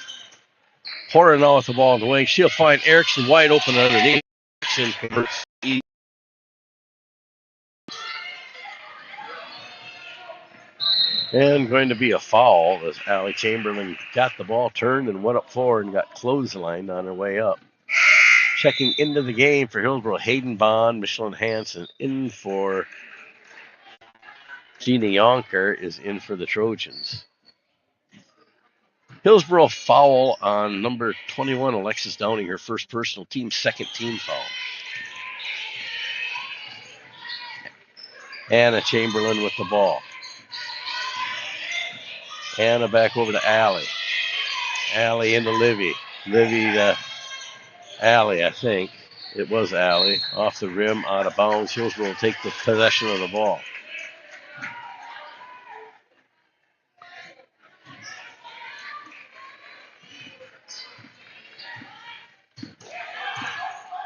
Porter now with the ball in the wing. She'll find Erickson wide open underneath. Erickson converts. And going to be a foul as Allie Chamberlain got the ball turned and went up forward and got clotheslined on her way up. Checking into the game for Hillsboro, Hayden Bond, Michelin Hansen in for Gina Yonker is in for the Trojans. Hillsboro foul on number 21, Alexis Downing, her first personal team, second team foul. Anna Chamberlain with the ball. Anna back over to Allie. Allie into Livy. Livy to Allie, I think. It was Allie. Off the rim, out of bounds. Hillsboro will take the possession of the ball.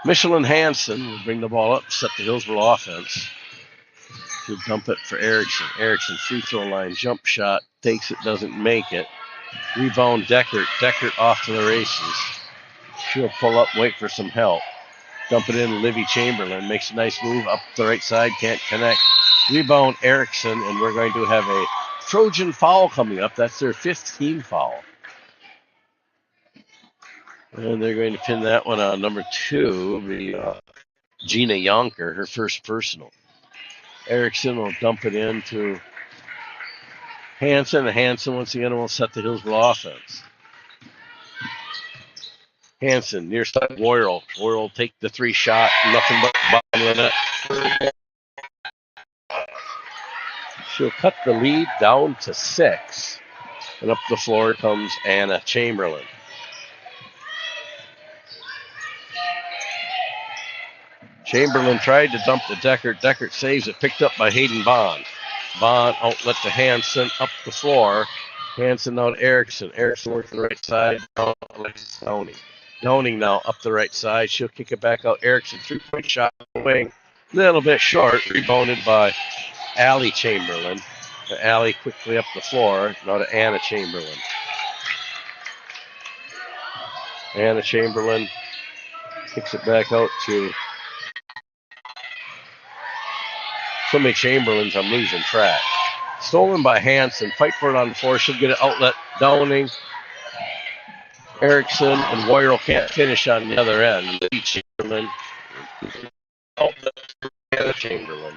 Michelin Hansen will bring the ball up, set the Hillsboro offense. She'll dump it for Erickson. Erickson free throw line, jump shot, takes it, doesn't make it. Rebound Deckert. Deckert off to the races. She'll pull up, wait for some help. Dump it in, Livy Chamberlain makes a nice move up the right side, can't connect. Rebound Erickson, and we're going to have a Trojan foul coming up. That's their fifth team foul. And they're going to pin that one on number 2, Gina Yonker, her first personal. Erickson will dump it into Hansen, and Hansen once again will set the Hillsboro offense. Hansen near side Royal. Royal will take the 3 shot, nothing but the bottom of the net. She'll cut the lead down to 6. And up the floor comes Anna Chamberlain. Chamberlain tried to dump to Deckert. Deckert saves it, picked up by Hayden Bond. Bond outlet to Hansen, up the floor. Hansen now to Erickson. Erickson works the right side, down Alexis Downing. Downing now up the right side. She'll kick it back out. Erickson, 3-point shot on the wing. A little bit short, rebounded by Allie Chamberlain. Allie quickly up the floor. Now to Anna Chamberlain. Anna Chamberlain kicks it back out to so many Chamberlains, I'm losing track. Stolen by Hansen. Fight for it on the floor. She'll get an outlet. Downing. Erickson and Royal can't finish on the other end. Chamberlain. Outlet for Chamberlain.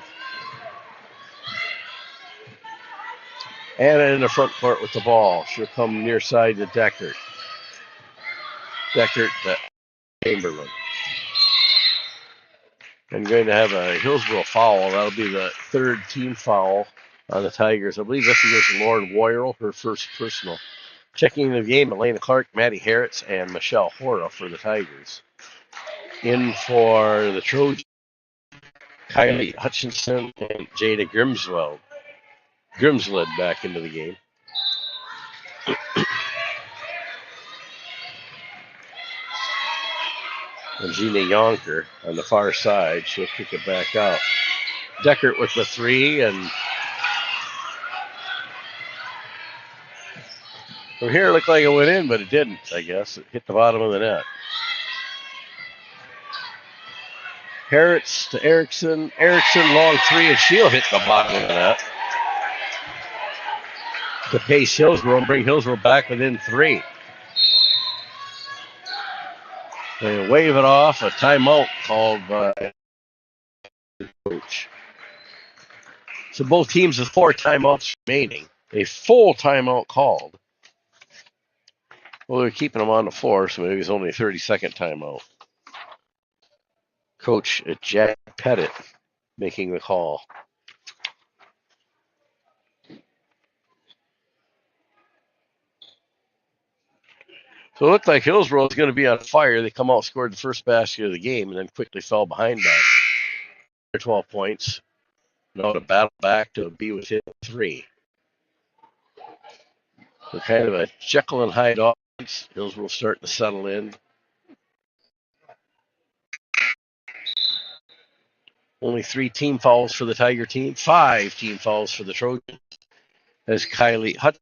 Anna in the front court with the ball. She'll come near side to Deckert. Deckert to Chamberlain. And going to have a Hillsboro foul. That'll be the 3rd team foul on the Tigers. I believe this is against Lauren Royal, her first personal. Checking the game, Elena Clark, Maddie Harritz, and Michelle Hora for the Tigers. In for the Trojans, Kylie Hutchinson and Jada Grimsled back into the game. And Gina Yonker on the far side. She'll kick it back out. Deckert with the three, and from here it looked like it went in, but it didn't, I guess. It hit the bottom of the net. Harris to Erickson. Erickson, long three, and she'll hit the bottom of the net to pace Hillsboro and bring Hillsboro back within three. They wave it off, a timeout called by the coach. So both teams have 4 timeouts remaining. A full timeout called. Well, they're keeping them on the floor, so maybe it's only a 30-second timeout. Coach Jack Pettit making the call. So it looked like Hillsboro was going to be on fire. They come out, scored the first basket of the game, and then quickly fell behind by 12 points. Now to battle back to be within 3. So kind of a Jekyll and Hyde offense. Hillsboro starting to settle in. Only 3 team fouls for the Tiger team. 5 team fouls for the Trojans. As Kylie Hutton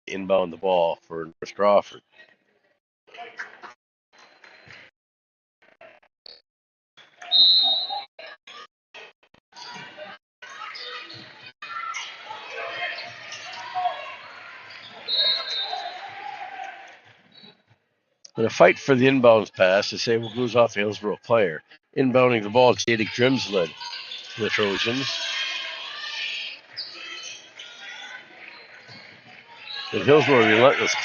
inbound the ball for North Crawford. In a fight for the inbounds pass, they say well, goes off a Hillsboro player. Inbounding the ball, Jada Grimslid for the Trojans. And Hillsboro relentless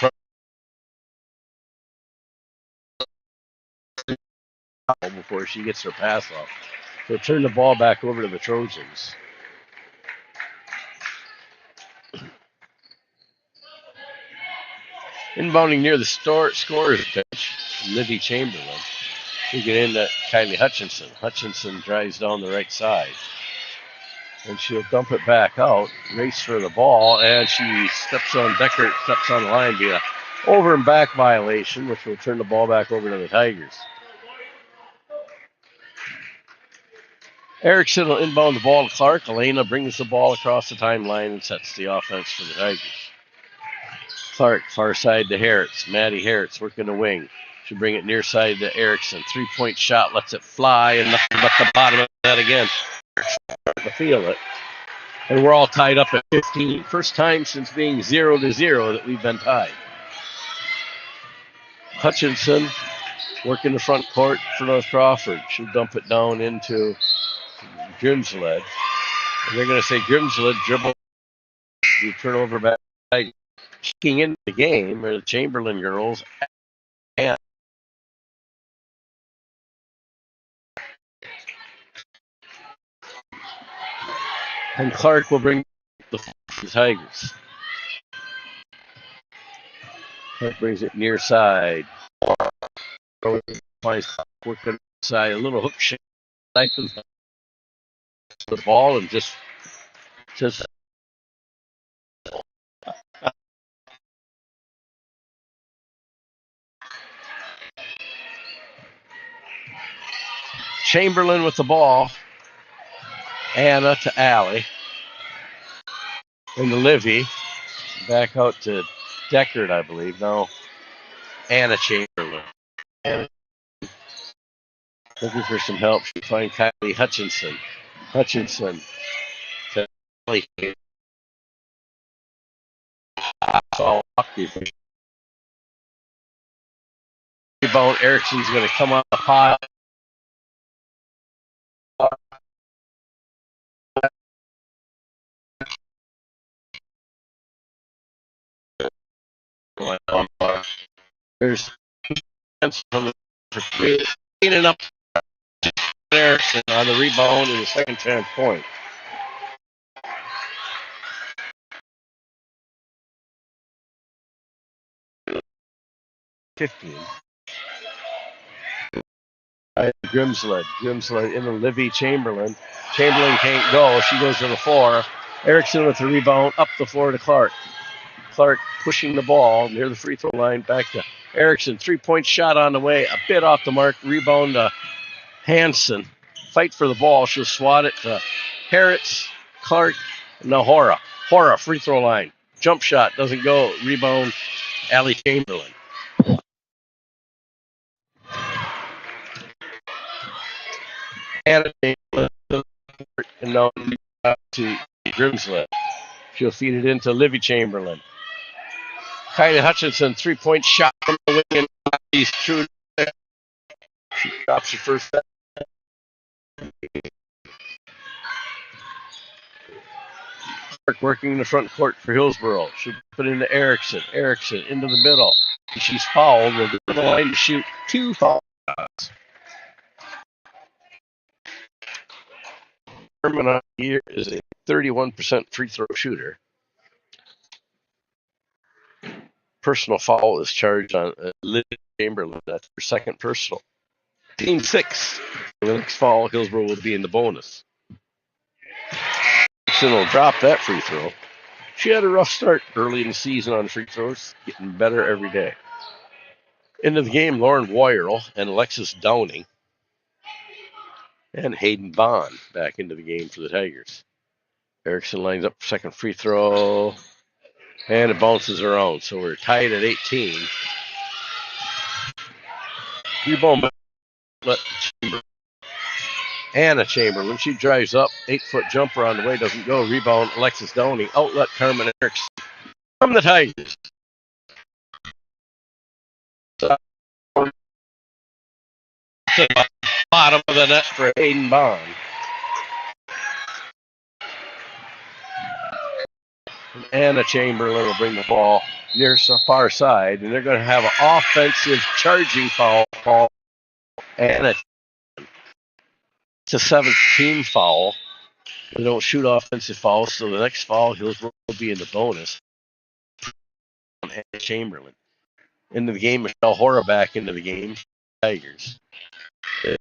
before she gets her pass off. So turn the ball back over to the Trojans. Inbounding near the scorer's bench, Livy Chamberlain. We get in to Kylie Hutchinson. Hutchinson drives down the right side. And she'll dump it back out, race for the ball, and she steps on Deckert, steps on the line via over and back violation, which will turn the ball back over to the Tigers. Erickson will inbound the ball to Clark. Elena brings the ball across the timeline and sets the offense for the Tigers. Clark, far side to Harris. Maddie Harris working the wing. She'll bring it near side to Erickson. 3-point shot, lets it fly, and nothing but the bottom of that again. To feel it. And we're all tied up at 15. First time since being 0-0 that we've been tied. Hutchinson working the front court for North Crawford. She'll dump it down into Grimsled. And they're going to say Grimsled dribble. You turn over back. Kicking into the game are the Chamberlain girls. And Clark will bring the Tigers. Clark brings it near side. Finds Clark working side. A little hook shot. The ball and just Chamberlain with the ball. Anna to Allie. Into Livy. Back out to Deckard, I believe. No. Anna Chamberlain. Anna. Looking for some help. She finds Kylie Hutchinson. Hutchinson to Allie. Rebound. Erickson's going to come on the pot. There's from the cleaning up Erickson on the rebound in the second chance point. Grimsled into Livy Chamberlain. Chamberlain can't go. She goes to the floor. Erickson with the rebound up the floor to Clark. Clark pushing the ball near the free throw line. Back to Erickson. 3-point shot on the way. A bit off the mark. Rebound to Hansen. Fight for the ball. She'll swat it to Harris, Clark, Nahora. Hora, free throw line. Jump shot. Doesn't go. Rebound, Allie Chamberlain. And now to Grimsley. She'll feed it into Livy Chamberlain. Kylie Hutchinson, 3-point shot from the wing. And he's true. She drops her first. Clark working in the front court for Hillsboro. She'll put it into Erickson. Erickson into the middle. She's fouled. Will go to the line to shoot 2 foul shots. Herman here is a 31% free throw shooter. Personal foul is charged on Liv Chamberlain. That's her second personal. Team 6. The next foul, Hillsboro will be in the bonus. Erickson will drop that free throw. She had a rough start early in the season on free throws, getting better every day. Into the game, Lauren Woyerl and Alexis Downing and Hayden Bond back into the game for the Tigers. Erickson lines up for second free throw, and it bounces around. So we're tied at 18. Rebound, Anna Chamberlain. She drives up, 8-foot jumper on the way, doesn't go. Rebound, Alexis Downing. Outlet, Carmen Erickson. From the Tigers. To the bottom of the net for Hayden Bond. And Anna Chamberlain will bring the ball near the far side, and they're going to have an offensive charging foul call. Anna, it's a 7th team foul. They don't shoot offensive fouls, so the next foul will be in the bonus. Anna Chamberlain. Into the game, Michelle Hora back into the game. Tigers. It's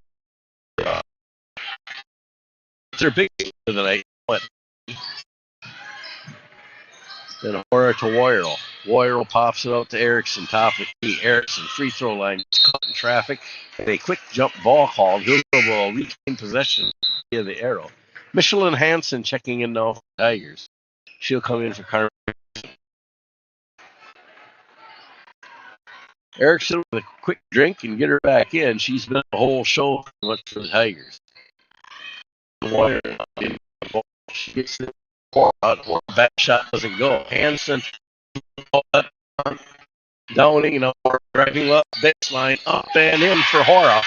their big game of the night. Then Hora to Woyerl. Woyerl pops it out to Erickson, top of the key. Erickson, free throw line, caught in traffic, and a quick jump ball called. Hillsboro will retain possession via the arrow. Michelin Hansen checking in now for the Tigers. She'll come in for Carmen. Erickson with a quick drink and get her back in. She's been the whole show for the Tigers. She gets the back shot doesn't go. Hansen Downing, driving up baseline, up and in for Hora.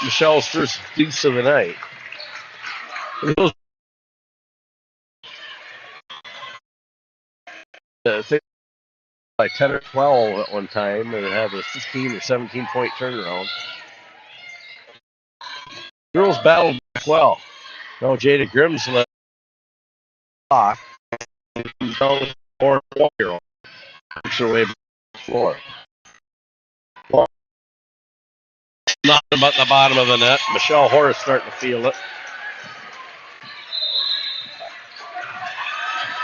Michelle's first deuce of the night. I think by 10 or 12 at one time, and have a 15 or 17-point turnaround. Girls battled back well. Now Jada Grimsley block down for Woyerl. Works her way back to the floor. Nothing but the bottom of the net. Michelle Horace starting to feel it.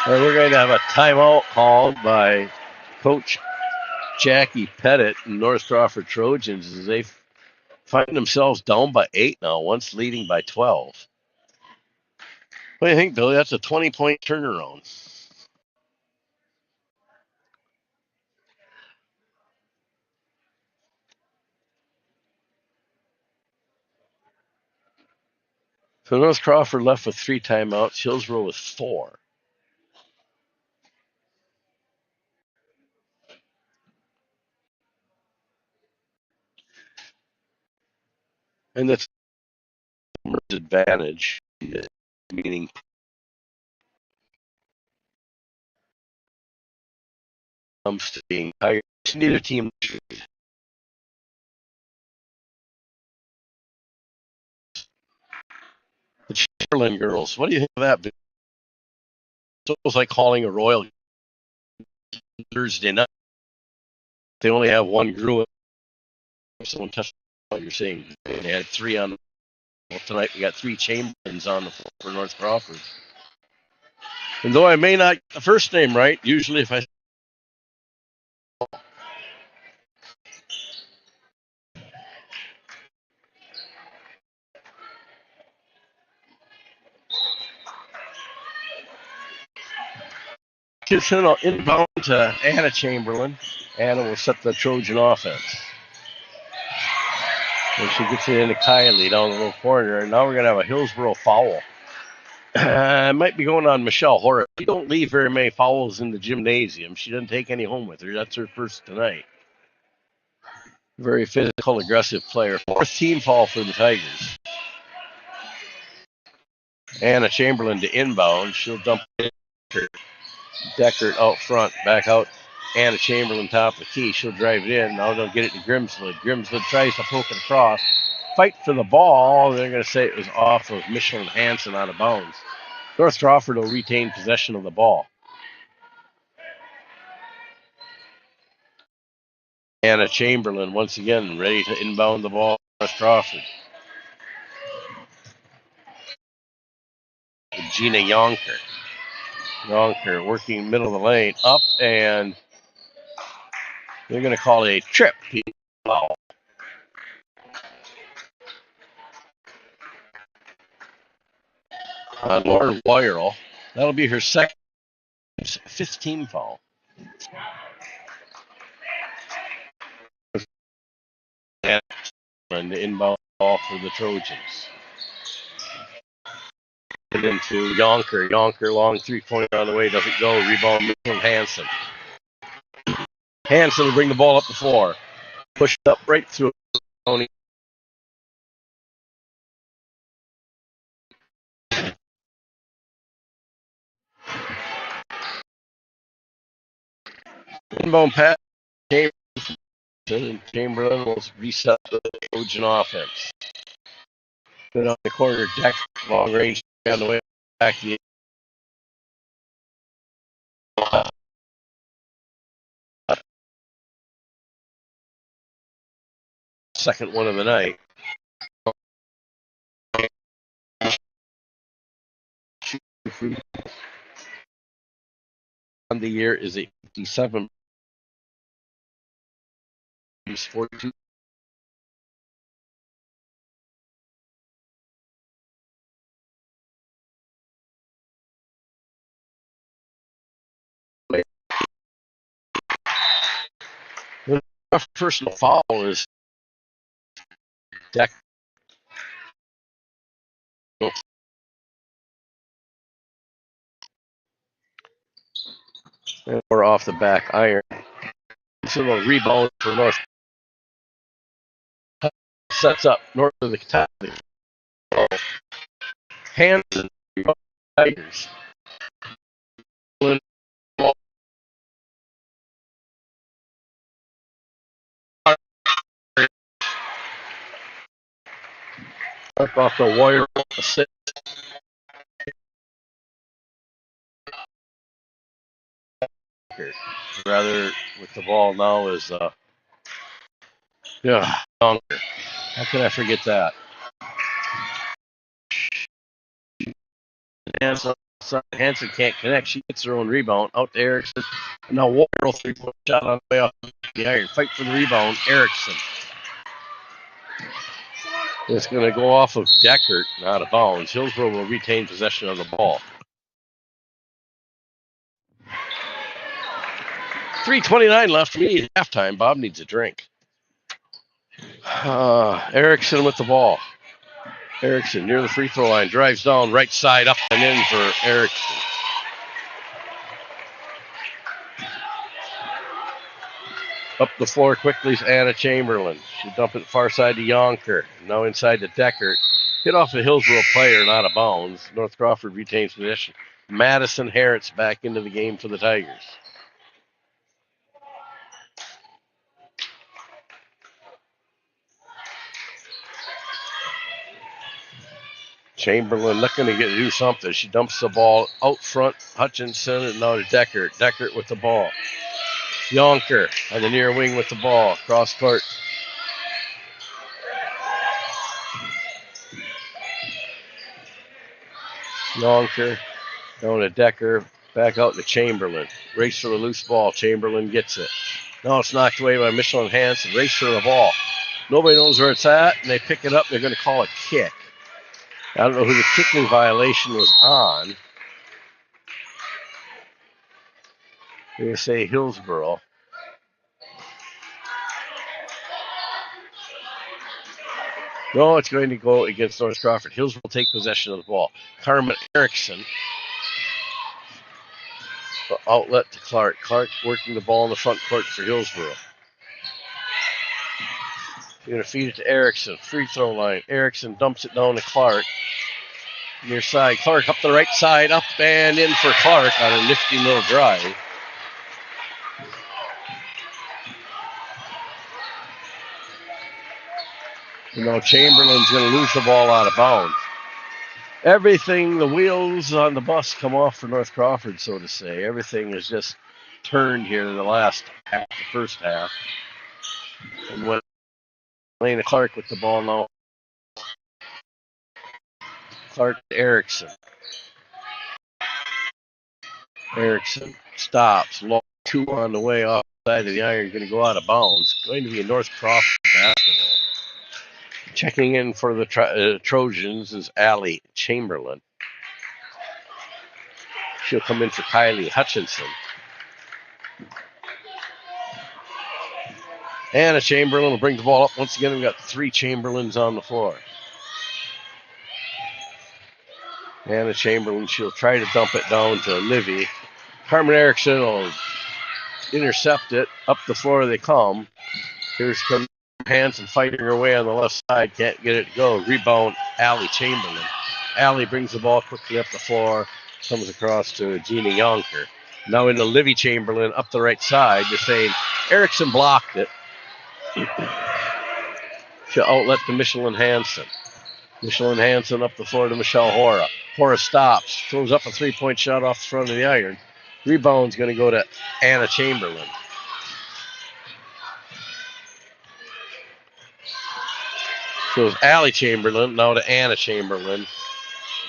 And we're going to have a timeout called by Coach Jackie Pettit and North Crawford Trojans as they find themselves down by 8 now, once leading by 12. What do you think, Billy? That's a 20-point turnaround. So North Crawford left with 3 timeouts. Hillsboro with 4. And that's advantage, meaning comes to being tired. Neither team. The Chamberlain girls, what do you think of that? It was like calling a Royal Thursday night. They only have one group. Someone touched what you're saying. They had 3 on. Well, tonight we got 3 Chamberlains on the floor for North Crawford. And though I may not get the first name right, usually if I Gets inbound to Anna Chamberlain. Anna will set the Trojan offense. And she gets it into Kylie down the little corner. And now we're going to have a Hillsboro foul. It might be going on Michelle Horace. She don't leave very many fouls in the gymnasium. She doesn't take any home with her. That's her first tonight. Very physical, aggressive player. 4th team foul for the Tigers. Anna Chamberlain to inbound. She'll dump it. Deckert out front. Back out. Anna Chamberlain top of the key. She'll drive it in. Now they'll get it to Grimslid. Grimslid tries to poke it across. Fight for the ball. They're going to say it was off of Michelin Hansen out of bounds. North Crawford will retain possession of the ball. Anna Chamberlain once again ready to inbound the ball. North Crawford. Gina Yonker. Yonker working middle of the lane. Up, and they're going to call a trip. Foul. Lauren Boyrell. That'll be her second 5th team foul. And the inbound ball for the Trojans. Get into Yonker. Yonker, long 3-pointer on the way, doesn't go. Rebound from Hansen. Hansen will bring the ball up the floor. Pushed up right through Tony. Inbound pass. Chamberlain will reset the Trojan offense. Good on the corner, deck, long range on the way back. Second one of the night. On the year is a 57. 42. The personal foul is deck. Or off the back iron. So a rebound for North. Sets up north of the top. Hansen, Tigers. Up off the wire. Rather with the ball now is Yonker. How can I forget that? Hansen can't connect. She gets her own rebound out to Erickson. And now Walker 3-point shot on the way off the iron. Fight for the rebound. Erickson. It's going to go off of Deckert, out of bounds. Hillsboro will retain possession of the ball. 3:29 left. We need halftime. Bob needs a drink. Erickson with the ball. Erickson near the free throw line. Drives down, right side, up and in for Erickson. Up the floor quickly is Anna Chamberlain. She dumped it far side to Yonker. Now inside to Deckert. Hit off a Hillsboro player and out of bounds. North Crawford retains possession. Madison Harris back into the game for the Tigers. Chamberlain looking to do something. She dumps the ball out front. Hutchinson and now to Deckert. Deckert with the ball. Yonker on the near wing with the ball. Cross court. Yonker down to Decker. Back out to Chamberlain. Race for the loose ball. Chamberlain gets it. Now it's knocked away by Michelin Hansen. Race for the ball. Nobody knows where it's at, and they pick it up. They're going to call a kick. I don't know who the kicking violation was on. They're going to say Hillsboro. No, it's going to go against North Crawford. Hillsboro will take possession of the ball. Carmen Erickson. Outlet to Clark. Clark working the ball in the front court for Hillsboro. You're going to feed it to Erickson. Free throw line. Erickson dumps it down to Clark. Near side. Clark up the right side. Up and in for Clark on a nifty little drive. You know, Chamberlain's going to lose the ball out of bounds. Everything, the wheels on the bus come off for North Crawford, so to say. Everything is just turned here in the last half, the first half. And when Elena Clark with the ball now. Clark to Erickson. Erickson stops. Long two on the way off the side of the iron. Going to go out of bounds. Going to be a North Crawford basketball. Checking in for the Trojans is Allie Chamberlain. She'll come in for Kylie Hutchinson. Anna Chamberlain will bring the ball up. Once again, we've got three Chamberlains on the floor. Anna Chamberlain, she'll try to dump it down to Livy. Carmen Erickson will intercept it. Up the floor they come. Here's Carmen Hansen fighting her way on the left side. Can't get it to go. Rebound, Allie Chamberlain. Allie brings the ball quickly up the floor. Comes across to Gina Yonker. Now into Livy Chamberlain up the right side. Just saying Erickson blocked it. She'll outlet to Michelin Hansen. Michelin Hansen up the floor to Michelle Hora. Hora stops. Throws up a three-point shot off the front of the iron. Rebound's going to go to Anna Chamberlain. So it's Allie Chamberlain, now to Anna Chamberlain.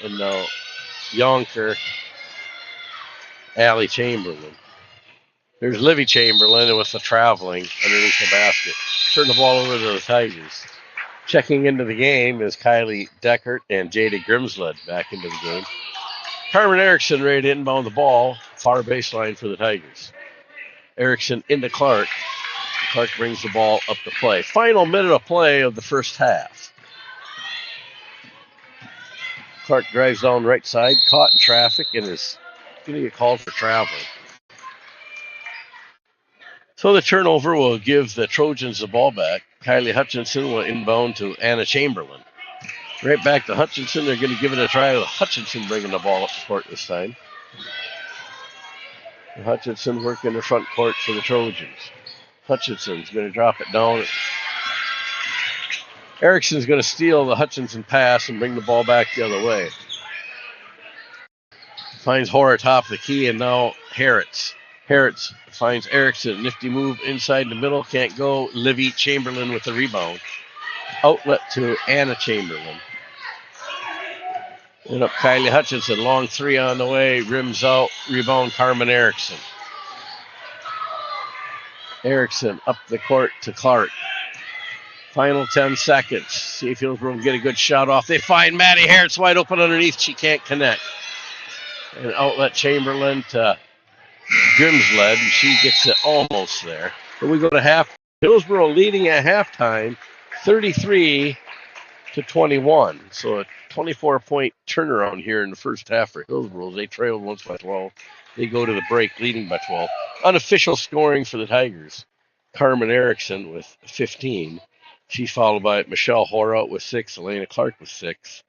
And now Yonker, Allie Chamberlain. There's Livy Chamberlain with the traveling underneath the basket. Turn the ball over to the Tigers. Checking into the game is Kylie Deckert and Jada Grimsled back into the game. Carmen Erickson ready to inbound the ball. Far baseline for the Tigers. Erickson into Clark. Clark brings the ball up to play. Final minute of play of the first half. Clark drives down right side, caught in traffic, and is going to get called for traveling. So the turnover will give the Trojans the ball back. Kylie Hutchinson will inbound to Anna Chamberlain. Right back to Hutchinson. They're going to give it a try with Hutchinson bringing the ball up the court this time. And Hutchinson working the front court for the Trojans. Hutchinson's going to drop it down. Erickson's going to steal the Hutchinson pass and bring the ball back the other way. Finds Hora top of the key, and now Harritz. Harritz finds Erickson. Nifty move inside the middle. Can't go. Livy Chamberlain with the rebound. Outlet to Anna Chamberlain. And up Kylie Hutchinson. Long three on the way. Rims out. Rebound Carmen Erickson. Erickson up the court to Clark. Final 10 seconds. See if Hillsboro can get a good shot off. They find Maddie Harritz wide open underneath. She can't connect. And outlet Chamberlain to Grimsled. And she gets it almost there. But we go to half. Hillsboro leading at halftime, 33-21. So a 24-point turnaround here in the first half for Hillsboro. They trailed once by 12. They go to the break leading by 12. Unofficial scoring for the Tigers. Carmen Erickson with 15. She's followed by Michelle Hora with 6, Elena Clark with 6,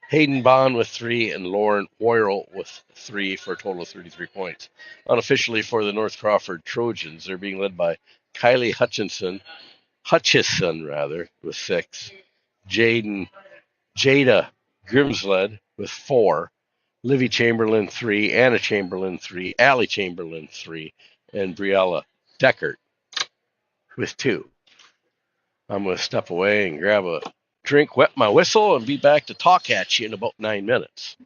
Hayden Bond with 3, and Lauren Worrell with 3 for a total of 33 points. Unofficially for the North Crawford Trojans, they're being led by Kylie Hutchison with 6, Jada Grimsled with 4, Livy Chamberlain 3, Anna Chamberlain 3, Allie Chamberlain 3, and Briella Deckert with 2. I'm going to step away and grab a drink, wet my whistle, and be back to talk at you in about 9 minutes.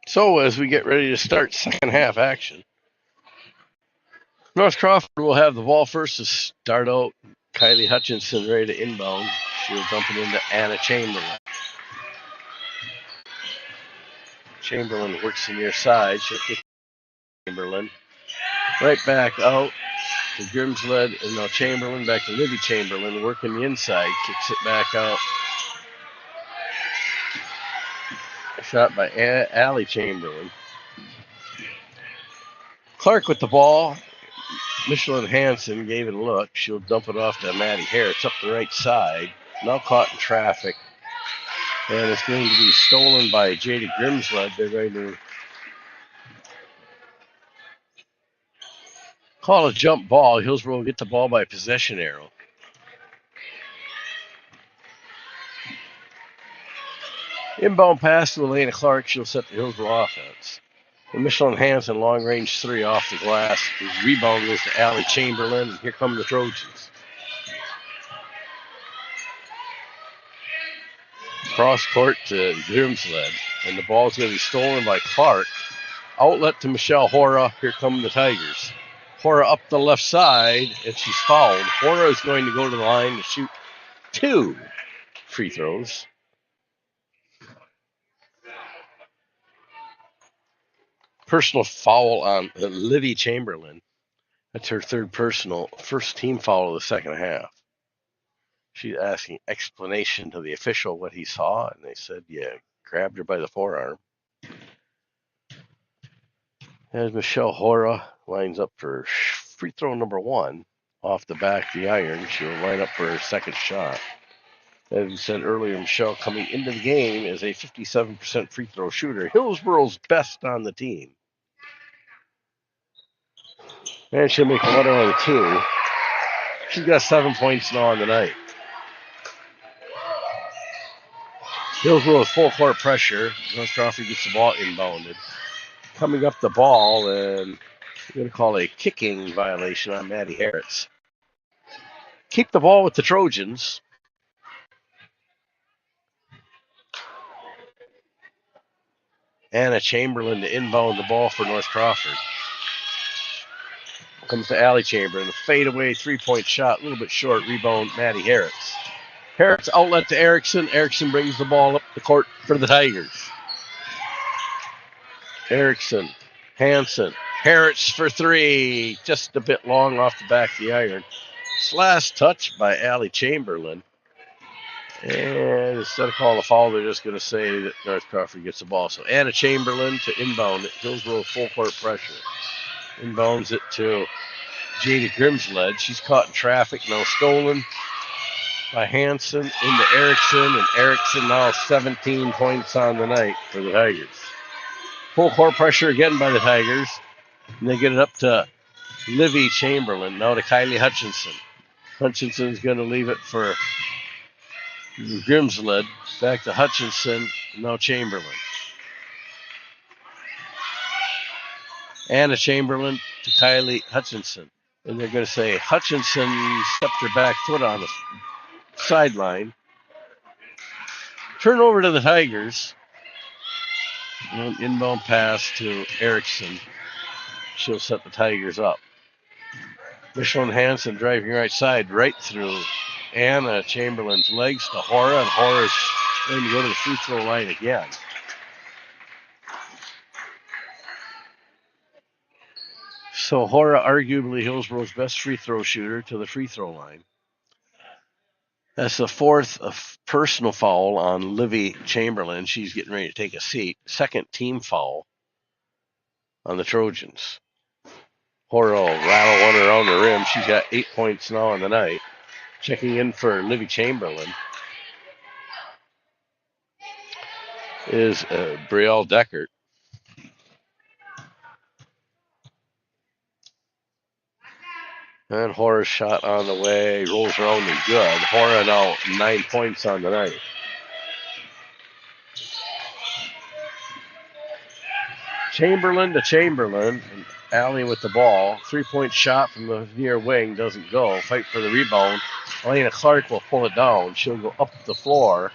So as we get ready to start second half action, North Crawford will have the ball first to start out. Kylie Hutchinson ready to inbound. She'll dump it into Anna Chamberlain. Chamberlain works the near side. She'll kick Chamberlain. Right back out to Grimsled, and now Chamberlain back to Livy Chamberlain, working the inside. Kicks it back out. A shot by Allie Chamberlain. Clark with the ball. Michelin Hansen gave it a look. She'll dump it off to Maddie Harris up the right side. Now caught in traffic. And it's going to be stolen by J.D. Grimsled. They're going to call a jump ball. Hillsboro will get the ball by possession arrow. Inbound pass to Elena Clark. She'll set the Hillsboro offense. The Michelin Hansen long range three off the glass. His rebound goes to Allie Chamberlain. And here come the Trojans. Cross court to Grimsled. And the ball's going to be stolen by Clark. Outlet to Michelle Hora. Here come the Tigers. Hora up the left side, and she's fouled. Hora is going to go to the line to shoot 2 free throws. Personal foul on Livy Chamberlain. That's her third personal. First team foul of the second half. She's asking explanation to the official what he saw, and they said, yeah, grabbed her by the forearm. As Michelle Hora lines up for free throw number 1 off the back of the iron, she'll line up for her second shot. As we said earlier, Michelle coming into the game is a 57% free throw shooter. Hillsboro's best on the team. And she'll make 1 on 2. She's got 7 points now on the night. Hillsboro's full court pressure. North Crawford gets the ball inbounded. Coming up the ball, and we're going to call a kicking violation on Maddie Harris. Keep the ball with the Trojans. Anna Chamberlain to inbound the ball for North Crawford. Comes to Allie Chamberlain. A fadeaway 3-point shot, a little bit short. Rebound, Maddie Harris. Harris outlet to Erickson. Erickson brings the ball up the court for the Tigers. Erickson, Hansen, Harris for 3. Just a bit long off the back of the iron. Slash touch by Allie Chamberlain. And instead of calling a foul, they're just going to say that North Crawford gets the ball. So Anna Chamberlain to inbound it. Hillsboro full court pressure. Inbounds it to J.D. Grimsled. She's caught in traffic, now stolen by Hansen into Erickson. And Erickson now 17 points on the night for the Tigers. Full court pressure again by the Tigers. And they get it up to Livy Chamberlain. Now to Kylie Hutchinson. Hutchinson's going to leave it for Grimsled. Back to Hutchinson. Now Chamberlain. Anna Chamberlain to Kylie Hutchinson. And they're going to say Hutchinson stepped her back foot on the sideline. Turn over to the Tigers. An inbound pass to Erickson. She'll set the Tigers up. Michelin Hansen driving right side, right through Anna Chamberlain's legs to Hora, and Hora's going to go to the free throw line again. So Hora, arguably Hillsboro's best free throw shooter, to the free throw line. That's the fourth personal foul on Livy Chamberlain. She's getting ready to take a seat. Second team foul on the Trojans. Hora will rattle one around the rim. She's got 8 points now on the night. Checking in for Livy Chamberlain is Brielle Deckert. And Hora's shot on the way, rolls around and good. Hora now 9 points on the night. Chamberlain to Chamberlain, and Allie with the ball. 3-point shot from the near wing doesn't go. Fight for the rebound. Elena Clark will pull it down. She'll go up the floor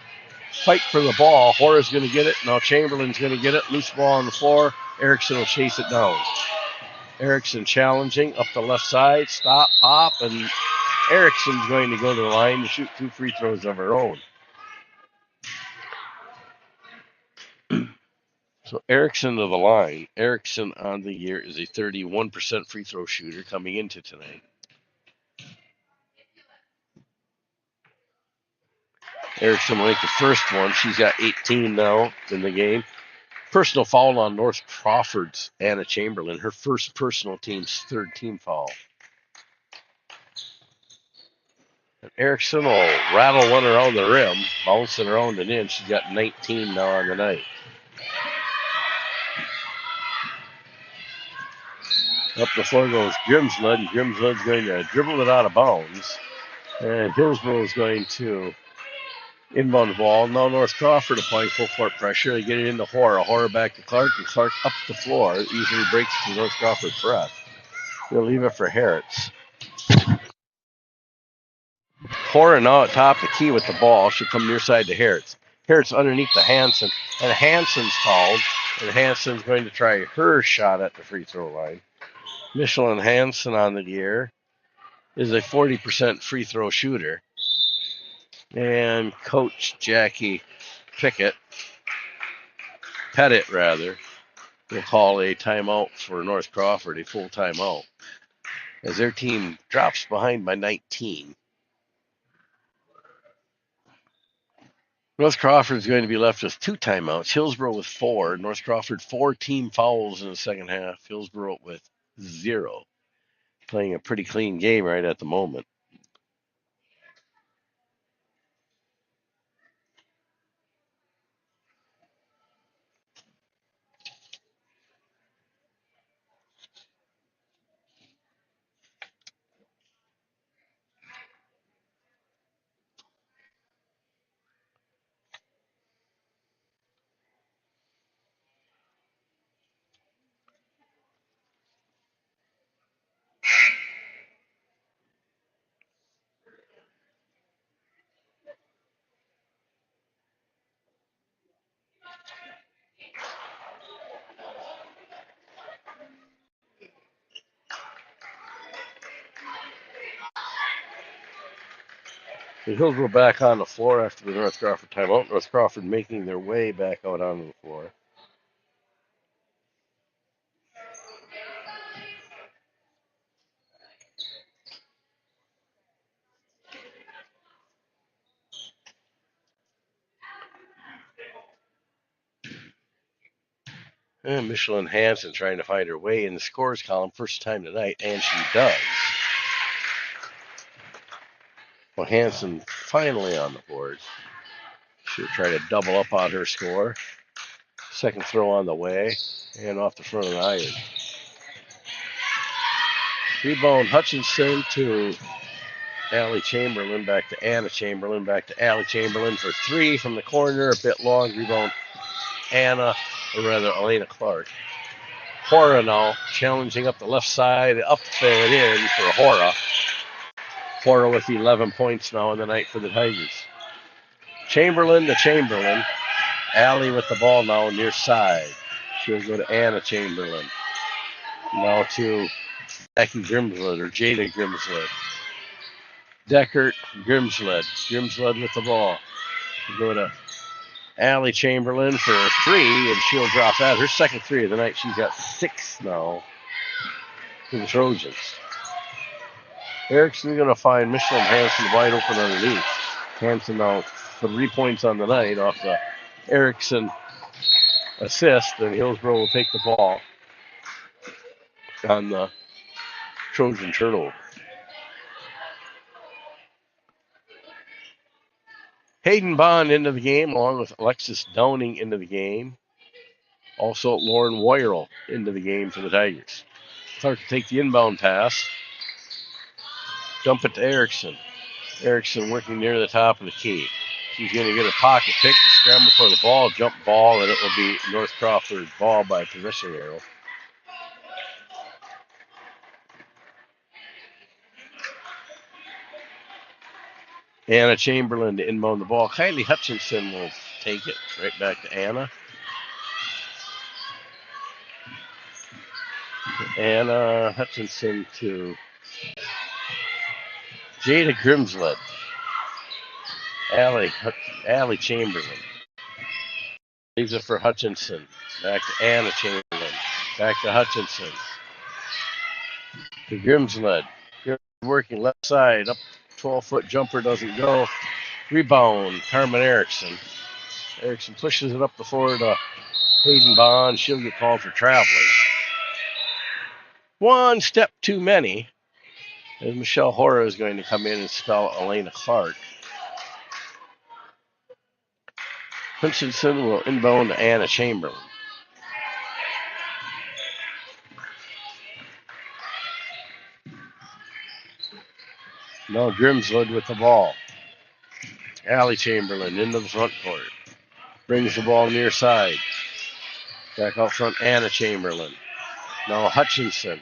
fight for the ball. Hora's going to get it. Now Chamberlain's going to get it. Loose ball on the floor. Erickson will chase it down. Erickson challenging up the left side. Stop, pop, and Erickson's going to go to the line to shoot 2 free throws of her own. So Erickson to the line. Erickson on the year is a 31% free throw shooter coming into tonight. Erickson will make the first one. She's got 18 now in the game. Personal foul on North Crawford's Anna Chamberlain. Her first personal team's third team foul. And Erickson will rattle one around the rim, bouncing around and in. She's got 19 now on the night. Up the floor goes Grimsled, and Grimsled's going to dribble it out of bounds. And Hillsboro is going to inbound the ball. Now North Crawford applying full court pressure. They get it into Hora. Hora back to Clark, and Clark up the floor. Easily breaks the North Crawford press. They'll leave it for Harrods. Hora now at top of the key with the ball. She'll come near side to Harrods. Harrods underneath the Hanson. And Hanson's called. And Hanson's going to try her shot at the free throw line. Michelin Hanson on the year is a 40% free throw shooter. And Coach Jackie Pettit, will call a timeout for North Crawford, a full timeout, as their team drops behind by 19. North Crawford is going to be left with 2 timeouts. Hillsboro with 4. North Crawford 4 team fouls in the second half. Hillsboro with 0. Playing a pretty clean game right at the moment. The Hillsboro back on the floor after the North Crawford timeout. North Crawford making their way back out onto the floor. And Michelin Hanson trying to find her way in the scores column first time tonight, and she does. Well, Hanson finally on the board. She'll try to double up on her score. Second throw on the way, and off the front of the iron. Rebound Hutchinson to Allie Chamberlain, back to Anna Chamberlain, back to Allie Chamberlain for 3 from the corner, a bit long. Rebound Elena Clark. Hora now challenging up the left side, up and in for Hora. Hora with 11 points now in the night for the Tigers. Chamberlain to Chamberlain. Allie with the ball now near side. She'll go to Anna Chamberlain. Now to Jackie Grimsled or Jada Grimsled. Deckert, Grimsled. Grimsled with the ball. We'll go to Allie Chamberlain for 3, and she'll drop that. Her second 3 of the night. She's got 6 now for the Trojans. Erickson's going to find Michelin Hanson wide open underneath. Hanson now 3 points on the night off the Erickson assist, and Hillsboro will take the ball on the Trojan turnover. Hayden Bond into the game, along with Alexis Downing into the game. Also, Lauren Woyerl into the game for the Tigers. Clark to take the inbound pass. Dump it to Erickson. Erickson working near the top of the key. She's going to get a pocket pick to scramble for the ball, jump ball, and it will be North Crawford's ball by possession arrow. Anna Chamberlain to inbound the ball. Kylie Hutchinson will take it right back to Anna. Anna Hutchinson to Jada Grimsled. Allie Chamberlain. Leaves it for Hutchinson. Back to Anna Chamberlain. Back to Hutchinson. To Grimsled. Working left side. Up 12-foot jumper doesn't go. Rebound. Carmen Erickson. Erickson pushes it up the floor to Hayden Bond. She'll get called for traveling. One step too many. And Michelle Hora is going to come in and spell Elena Clark. Hutchinson will inbound to Anna Chamberlain. Now Grimsled with the ball. Allie Chamberlain into the front court. Brings the ball near side. Back out front, Anna Chamberlain. Now Hutchinson.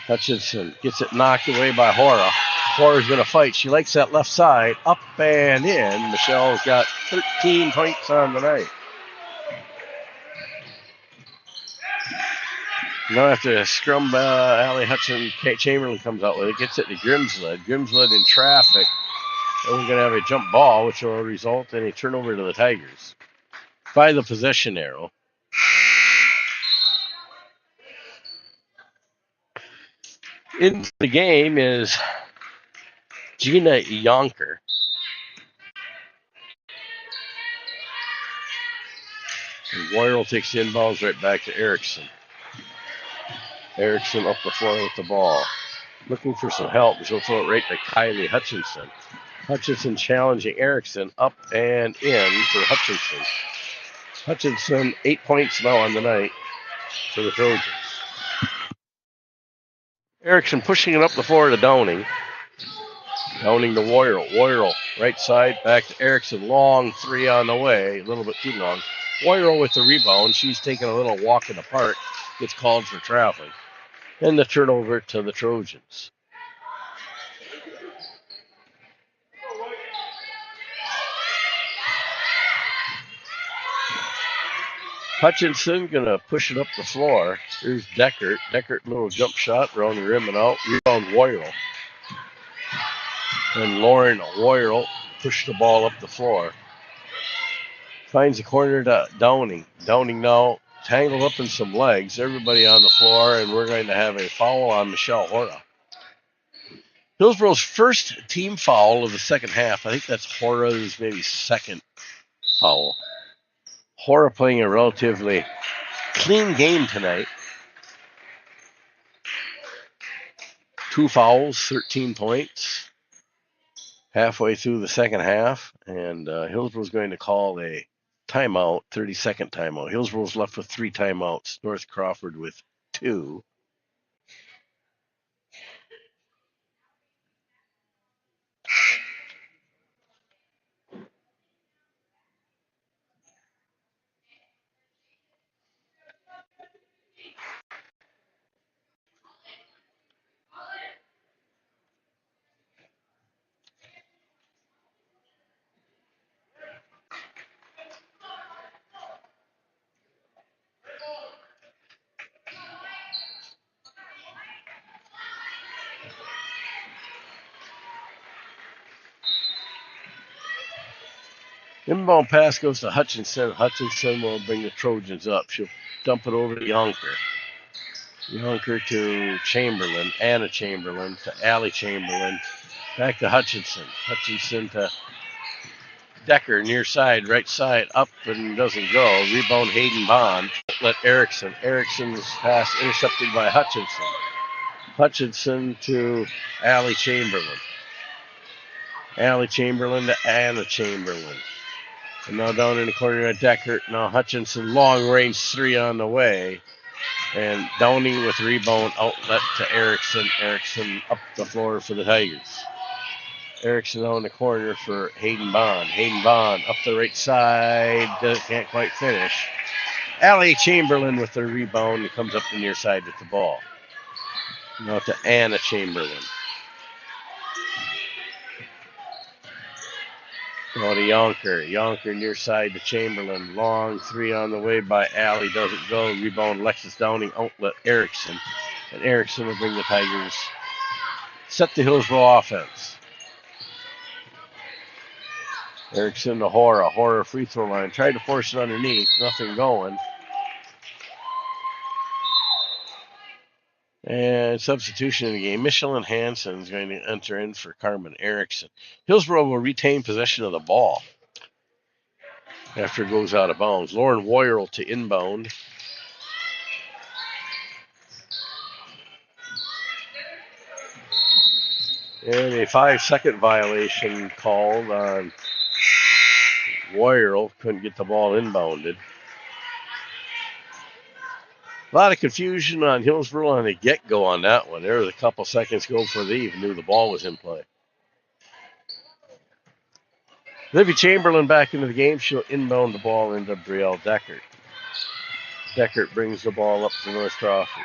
Hutchinson gets it knocked away by Hora. Hora's going to fight. She likes that left side. Up and in. Michelle's got 13 points on the night. Now after scrum, Allie Hutchinson, Chamberlain comes out with it. Gets it to Grimsled. Grimsled in traffic. And we're going to have a jump ball, which will result in a turnover to the Tigers. By the possession arrow. In the game is Gina Yonker. And Boyle takes the inbounds right back to Erickson. Erickson up the floor with the ball. Looking for some help. She'll throw it right to Kylie Hutchinson. Hutchinson challenging Erickson. Up and in for Hutchinson. Hutchinson, 8 points now on the night for the Trojans. Erickson pushing it up the floor to Downing. Downing to Woyerl. Woyerl, right side, back to Erickson. Long three on the way. A little bit too long. Woyerl with the rebound. She's taking a little walk in the park. Gets called for traveling. And the turnover to the Trojans. Hutchinson going to push it up the floor. Here's Deckert. Deckert, little jump shot around the rim and out. Rebound Woyerl. And Lauren Woyerl pushed the ball up the floor. Finds the corner to Downing. Downing now tangled up in some legs. Everybody on the floor, and we're going to have a foul on Michelle Hora. Hillsboro's first team foul of the second half. I think that's Hora's maybe second foul. Hora playing a relatively clean game tonight. 2 fouls, 13 points. Halfway through the second half, and Hillsboro's going to call a timeout, 30-second timeout. Hillsboro's left with 3 timeouts. North Crawford with 2. Inbound pass goes to Hutchinson. Hutchinson will bring the Trojans up. She'll dump it over to Yonker. Yonker to Chamberlain. Anna Chamberlain to Allie Chamberlain. Back to Hutchinson. Hutchinson to Decker, near side, right side, up and doesn't go. Rebound Hayden Bond. Let Erickson. Erickson's pass intercepted by Hutchinson. Hutchinson to Allie Chamberlain. Allie Chamberlain to Anna Chamberlain. And now down in the corner at Deckert. Now Hutchinson, long range 3 on the way. And Downing with rebound outlet to Erickson. Erickson up the floor for the Tigers. Erickson on the corner for Hayden Bond. Hayden Bond up the right side. Can't quite finish. Allie Chamberlain with the rebound. He comes up the near side with the ball. Now to Anna Chamberlain. Go to Yonker. Yonker near side to Chamberlain. Long three on the way by Alley. Doesn't go. Rebound Alexis Downing. Outlet Erickson. And Erickson will bring the Tigers. Set the Hillsboro offense. Erickson to Hora. Hora free throw line. Tried to force it underneath. Nothing going. And substitution in the game. Michelin Hansen is going to enter in for Carmen Erickson. Hillsboro will retain possession of the ball after it goes out of bounds. Lauren Woyerl to inbound. And a 5-second violation called on Woyerl. Couldn't get the ball inbounded. A lot of confusion on Hillsboro on the get-go on that one. There was a couple seconds ago before they even knew the ball was in play. Livy Chamberlain back into the game. She'll inbound the ball into Brielle Deckert. Deckert brings the ball up to North Crawford.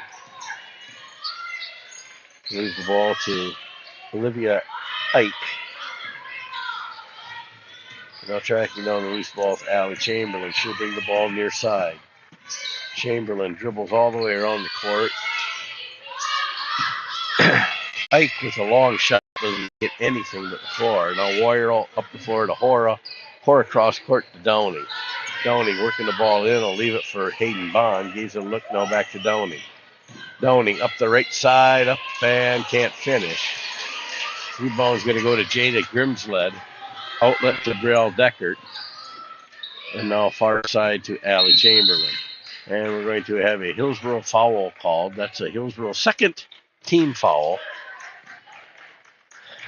Leaves the ball to Olivia Ike. Now tracking down the loose ball to Allie Chamberlain. She'll bring the ball near side. Chamberlain dribbles all the way around the court. Ike with a long shot doesn't get anything but the floor. Now Woyerl up the floor to Hora. Hora cross court to Downey. Downey working the ball in. I'll leave it for Hayden Bond. Gives a look now back to Downey. Downey up the right side. Up and can't finish. Rebound's going to go to Jada Grimsled. Outlet to Brielle Deckert. And now far side to Allie Chamberlain. And we're going to have a Hillsboro foul called. That's a Hillsboro second team foul.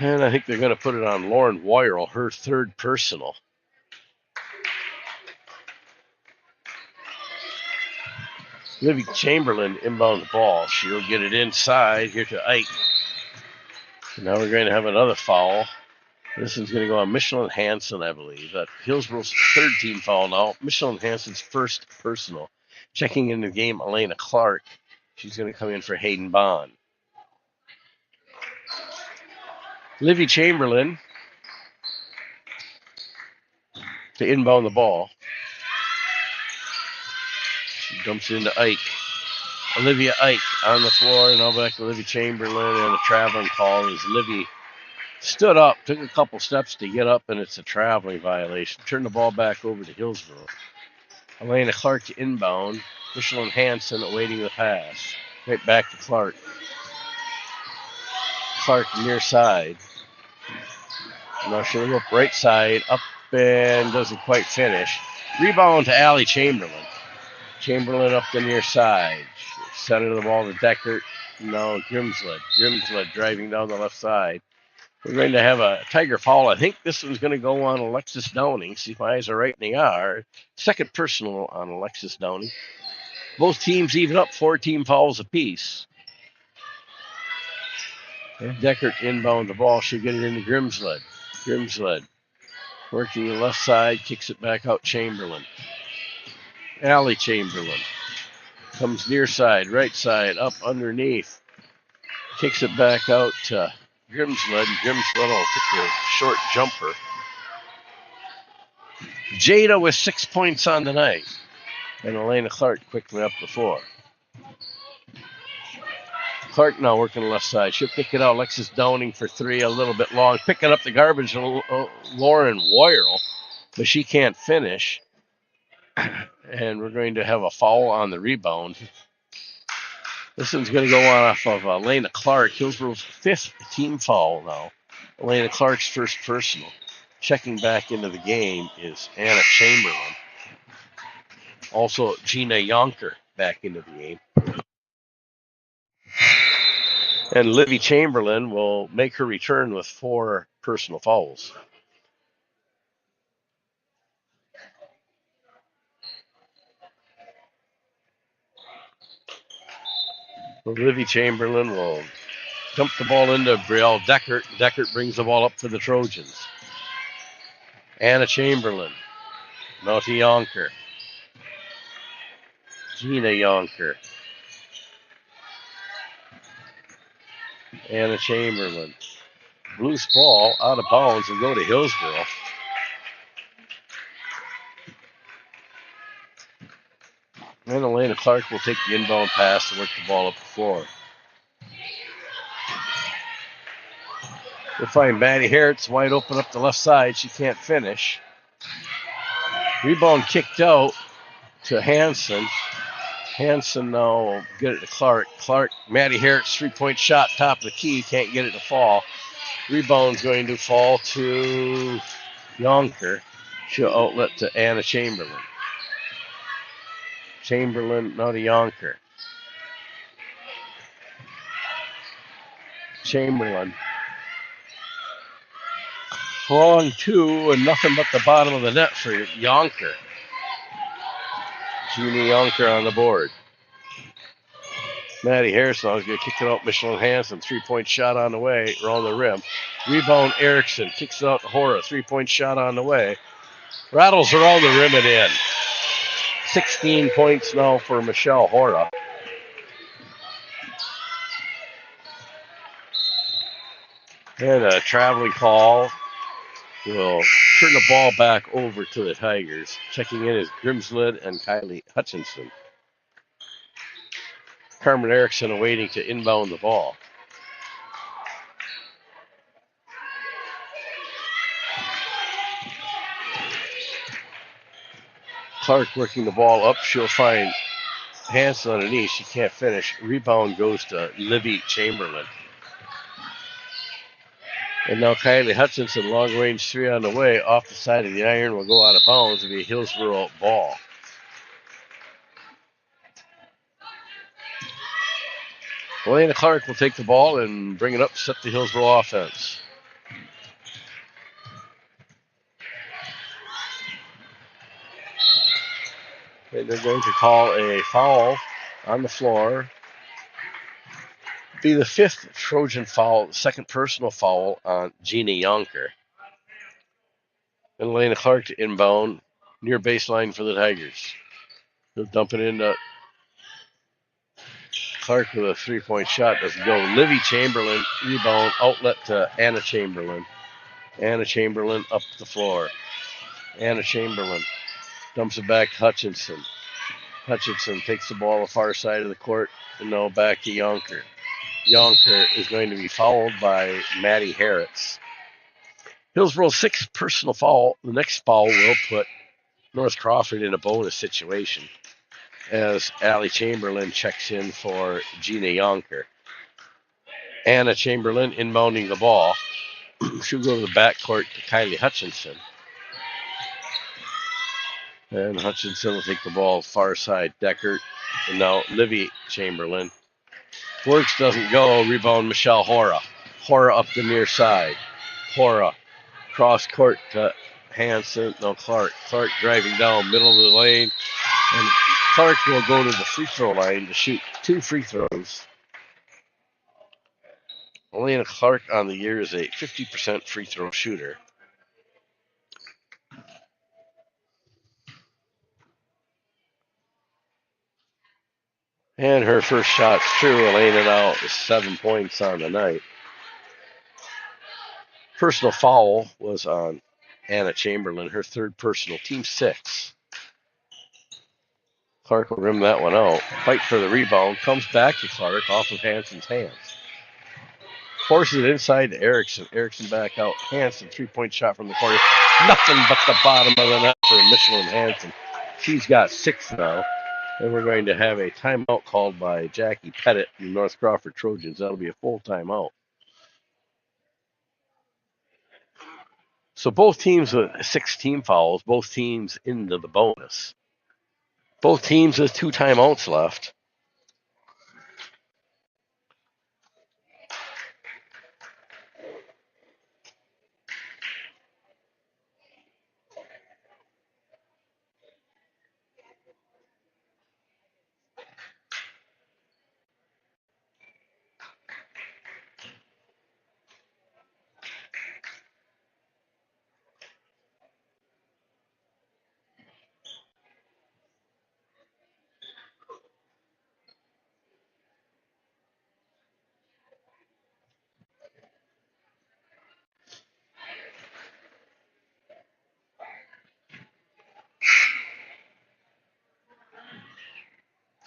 And I think they're going to put it on Lauren Woyerl, her third personal. Livy Chamberlain inbound the ball. She'll get it inside here to Ike. And now we're going to have another foul. This one's going to go on Michelin Hansen, I believe. Hillsboro's third team foul now. Michelin Hansen's first personal. Checking in the game, Elena Clark. She's going to come in for Hayden Bond. Livy Chamberlain to inbound the ball. She dumps it into Ike. Olivia Ike on the floor. Now back to Livy Chamberlain, and a traveling call as Livy stood up, took a couple steps to get up, and it's a traveling violation. Turn the ball back over to Hillsboro. Elena Clark to inbound. Michelin Hansen awaiting the pass. Right back to Clark. Clark near side. Now she'll go up right side, up and doesn't quite finish. Rebound to Allie Chamberlain. Chamberlain up the near side. Center the ball to Deckert. No, Grimsled. Grimsled driving down the left side. We're going to have a Tiger foul. I think this one's going to go on Alexis Downing. See if my eyes are right, and they are. Second personal on Alexis Downing. Both teams even up 4 team fouls apiece. And Deckert inbound the ball. She'll get it into Grimsled. Grimsled working the left side, kicks it back out Chamberlain. Allie Chamberlain comes near side, right side, up underneath. Kicks it back out to Grimsled. Grimsled will take a short jumper. Jada with 6 points on the night. And Elena Clark quickly up the floor. Clark now working the left side. She'll pick it out. Alexis Downing for 3, a little bit long. Picking up the garbage, Lauren Woyerl, but she can't finish. And we're going to have a foul on the rebound. This one's going to go on off of Elena Clark. Hillsboro's 5th team foul now. Elena Clark's first personal. Checking back into the game is Anna Chamberlain. Also, Gina Yonker back into the game. And Livy Chamberlain will make her return with 4 personal fouls. Livy Chamberlain will dump the ball into Brielle Deckert. Deckert brings the ball up for the Trojans. Anna Chamberlain. Now to Yonker. Gina Yonker. Anna Chamberlain. Loose ball out of bounds and go to Hillsboro. And Elena Clark will take the inbound pass and work the ball up the floor. We'll find Maddie Hertz wide open up the left side. She can't finish. Rebound kicked out to Hanson. Hanson now will get it to Clark. Maddie Hertz, 3-point shot, top of the key, can't get it to fall. Rebound's going to fall to Yonker. She'll outlet to Anna Chamberlain. Chamberlain, now to Yonker. Chamberlain. Long two, and nothing but the bottom of the net for Yonker. Jeannie Yonker on the board. Maddie Harrison is going to kick it out. Michelin Hansen, 3-point shot on the way, around the rim. Rebound Erickson, kicks it out to Hora, 3-point shot on the way. Rattles around the rim and in. 16 points now for Michelle Hora. And a traveling call will turn the ball back over to the Tigers. Checking in is Grimslid and Kylie Hutchinson. Carmen Erickson awaiting to inbound the ball. Clark working the ball up. She'll find Hanson underneath. She can't finish. Rebound goes to Livy Chamberlain. And now Kylie Hutchinson, long range three on the way, off the side of the iron, will go out of bounds and be a Hillsboro ball. Elena Clark will take the ball and bring it up, set the Hillsboro offense. And they're going to call a foul on the floor. Be the fifth Trojan foul, second personal foul on Jeannie Yonker. And Elena Clark to inbound near baseline for the Tigers. They'll dump it into Clark with a 3-point shot. Doesn't go. Livy Chamberlain, rebound, outlet to Anna Chamberlain. Anna Chamberlain up the floor. Anna Chamberlain dumps it back to Hutchinson. Hutchinson takes the ball the far side of the court and now back to Yonker. Yonker is going to be fouled by Maddie Harris. Hillsboro's sixth personal foul. The next foul will put North Crawford in a bonus situation as Allie Chamberlain checks in for Gina Yonker. Anna Chamberlain inbounding the ball. She'll go to the backcourt to Kylie Hutchinson. And Hutchinson will take the ball far side. Deckert. And now Livy Chamberlain. Works doesn't go. Rebound Michelle Hora. Hora up the near side. Hora cross court to Hanson. No, Clark. Clark driving down middle of the lane. And Clark will go to the free throw line to shoot 2 free throws. Elena Clark on the year is a 50% free throw shooter. And her first shot's true. Elena now is 7 points on the night. Personal foul was on Anna Chamberlain, her third personal, team 6. Clark will rim that one out. Fight for the rebound. Comes back to Clark off of Hanson's hands. Forces it inside to Erickson. Erickson back out. Hanson, 3-point shot from the corner. Nothing but the bottom of the net for Michelin Hanson. She's got 6 now. And we're going to have a timeout called by Jackie Pettit from North Crawford Trojans. That'll be a full timeout. So both teams with 6 team fouls, both teams into the bonus. Both teams with 2 timeouts left.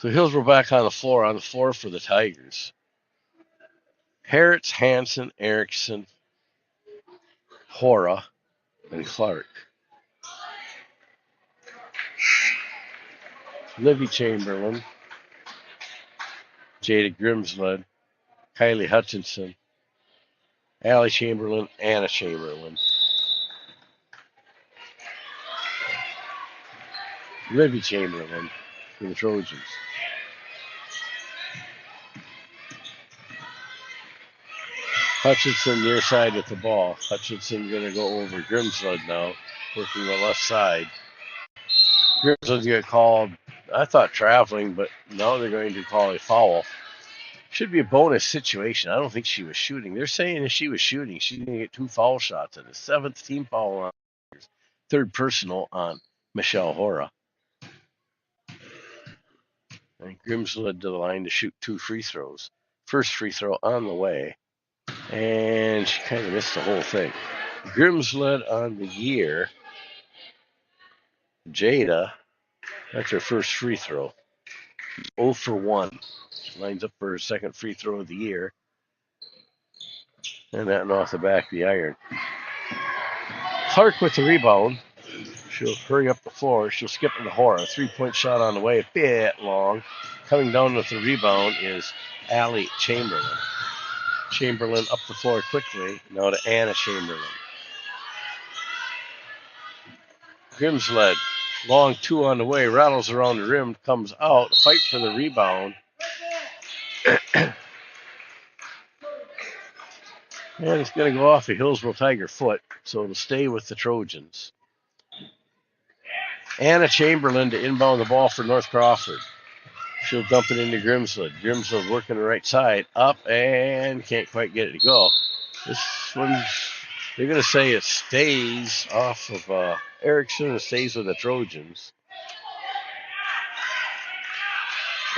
So Hillsboro back on the floor for the Tigers. Harris, Hansen, Erickson, Hora, and Clark. Livy Chamberlain, Jada Grimsled, Kylie Hutchinson, Allie Chamberlain, Anna Chamberlain. Livy Chamberlain for the Trojans. Hutchinson near side with the ball. Hutchinson going to go over Grimsled now, working the left side. Grimsled's going to call, I thought traveling, but now they're going to call a foul. Should be a bonus situation. I don't think she was shooting. They're saying if she was shooting, she's going to get 2 foul shots and a 7th team foul on third personal on Michelle Hora. And Grimsled to the line to shoot 2 free throws. First free throw on the way. And she kind of missed the whole thing. Grimsled on the year. Jada, that's her first free throw. 0 for 1. Lines up for her second free throw of the year. And that off the back of the iron. Clark with the rebound. She'll hurry up the floor. She'll skip to the Hora. 3-point shot on the way. A bit long. Coming down with the rebound is Allie Chamberlain. Chamberlain up the floor quickly. Now to Anna Chamberlain. Grimsled. Long 2 on the way. Rattles around the rim. Comes out. Fight for the rebound. And it's going to go off a Hillsboro Tiger foot, so it'll stay with the Trojans. Anna Chamberlain to inbound the ball for North Crawford. She'll dump it into Grimsled. Grimsled working the right side, up, and can't quite get it to go. This one's, they're going to say it stays off of Erickson and stays with the Trojans.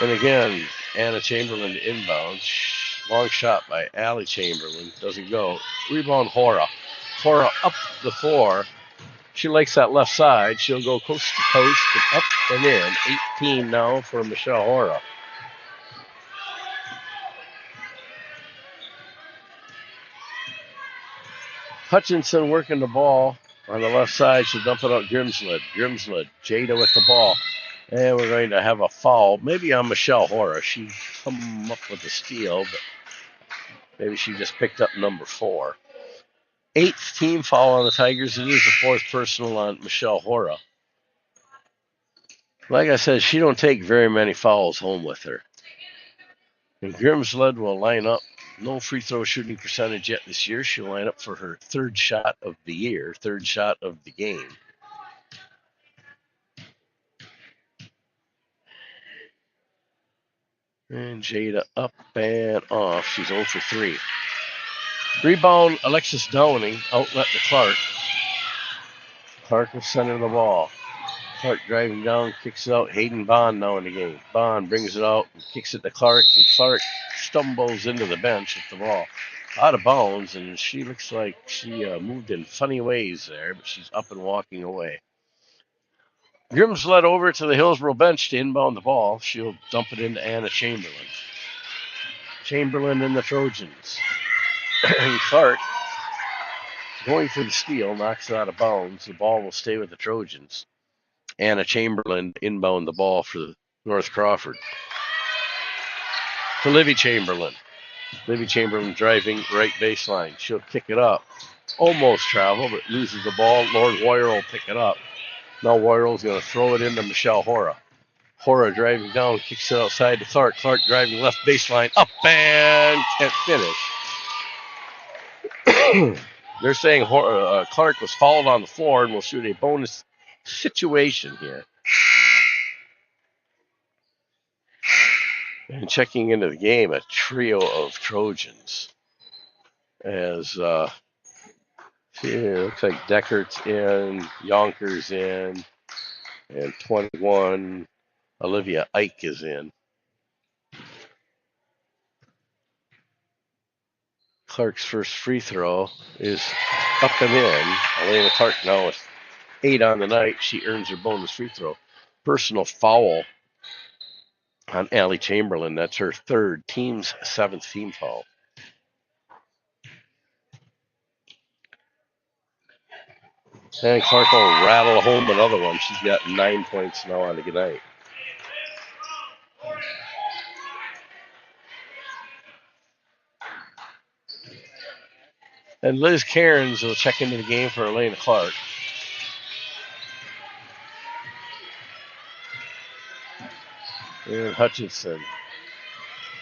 And again, Anna Chamberlain to inbound. Long shot by Allie Chamberlain. Doesn't go. Rebound Hora. Hora up the floor. She likes that left side. She'll go coast to coast and up and in. 18 now for Michelle Hora. Hutchinson working the ball on the left side. She'll dump it out Grimsled. Grimsled. Jada with the ball. And we're going to have a foul. Maybe on Michelle Hora. She come up with a steal, but maybe she just picked up number 4. 8th team foul on the Tigers. It is the 4th personal on Michelle Hora. Like I said, she don't take very many fouls home with her. And Grimsled will line up. No free throw shooting percentage yet this year. She'll line up for her 3rd shot of the year, 3rd shot of the game. And Jada up and off. She's 0 for 3. Rebound, Alexis Downing. Outlet to Clark. Clark will center the ball. Clark driving down, kicks it out. Hayden Bond now in the game. Bond brings it out and kicks it to Clark. And Clark stumbles into the bench with the ball. Out of bounds, and she looks like she moved in funny ways there, but she's up and walking away. Grimsled over to the Hillsboro bench to inbound the ball. She'll dump it into Anna Chamberlain. Chamberlain and the Trojans. And Clark, going for the steal, knocks it out of bounds. The ball will stay with the Trojans. Anna Chamberlain inbound the ball for North Crawford. To Livy Chamberlain. Livy Chamberlain driving right baseline. She'll kick it up. Almost travel, but loses the ball. Lord Hoyer will pick it up. Now Hoyer's going to throw it into Michelle Hora. Hora driving down, kicks it outside to Clark. Clark driving left baseline, up and can't finish. They're saying Clark was fouled on the floor and will shoot a bonus situation here. And checking into the game, a trio of Trojans. As it looks like Deckert's in, Yonkers in, and 21, Olivia Ike is in. Clark's first free throw is up and in. Elena Clark now with 8 on the night. She earns her bonus free throw. Personal foul on Allie Chamberlain. That's her third, team's seventh team foul. And Clark will rattle home another one. She's got 9 points now on the good night. And Liz Cairns will check into the game for Elena Clark. And Hutchinson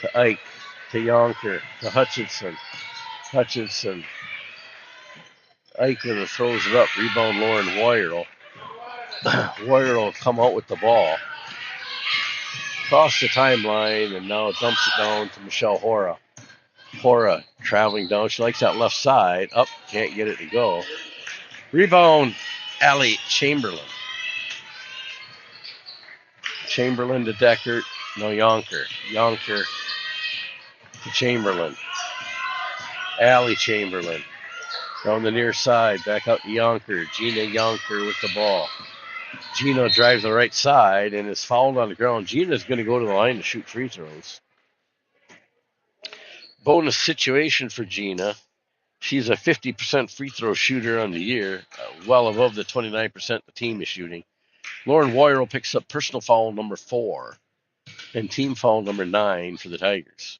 to Ike to Yonker to Hutchinson. Hutchinson. Eichner throws it up. Rebound Lauren Wyerl. Wyerl will come out with the ball. Cross the timeline and now dumps it down to Michelle Hora. Hora traveling down. She likes that left side. Up, can't get it to go. Rebound, Allie Chamberlain. Chamberlain to Deckert. No, Yonker. Yonker to Chamberlain. Allie Chamberlain. Down the near side. Back out to Yonker. Gina Yonker with the ball. Gina drives the right side and is fouled on the ground. Gina's going to go to the line to shoot free throws. Bonus situation for Gina. She's a 50% free throw shooter on the year, well above the 29% the team is shooting. Lauren Wyerl picks up personal foul number 4 and team foul number 9 for the Tigers.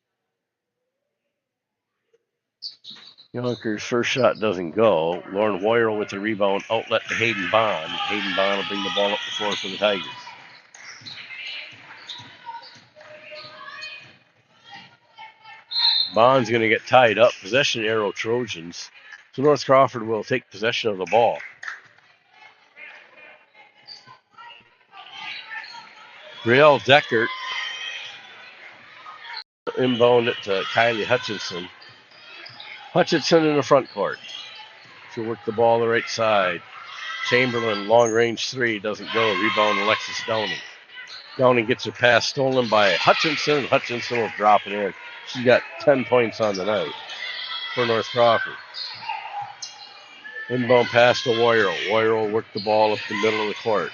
Yonker's first shot doesn't go. Lauren Wyerl with the rebound, outlet to Hayden Bond. Hayden Bond will bring the ball up the floor for the Tigers. Bond's going to get tied up. Possession arrow Trojans. So North Crawford will take possession of the ball. Brielle Deckert inbound it to Kylie Hutchinson. Hutchinson in the front court. She'll work the ball the right side. Chamberlain, long range 3, doesn't go. Rebound Alexis Downing. Downing gets her pass stolen by Hutchinson. Hutchinson will drop it in. She's got 10 points on the night for North Crawford. Inbound pass to Wyerl. Wyerl will work the ball up the middle of the court.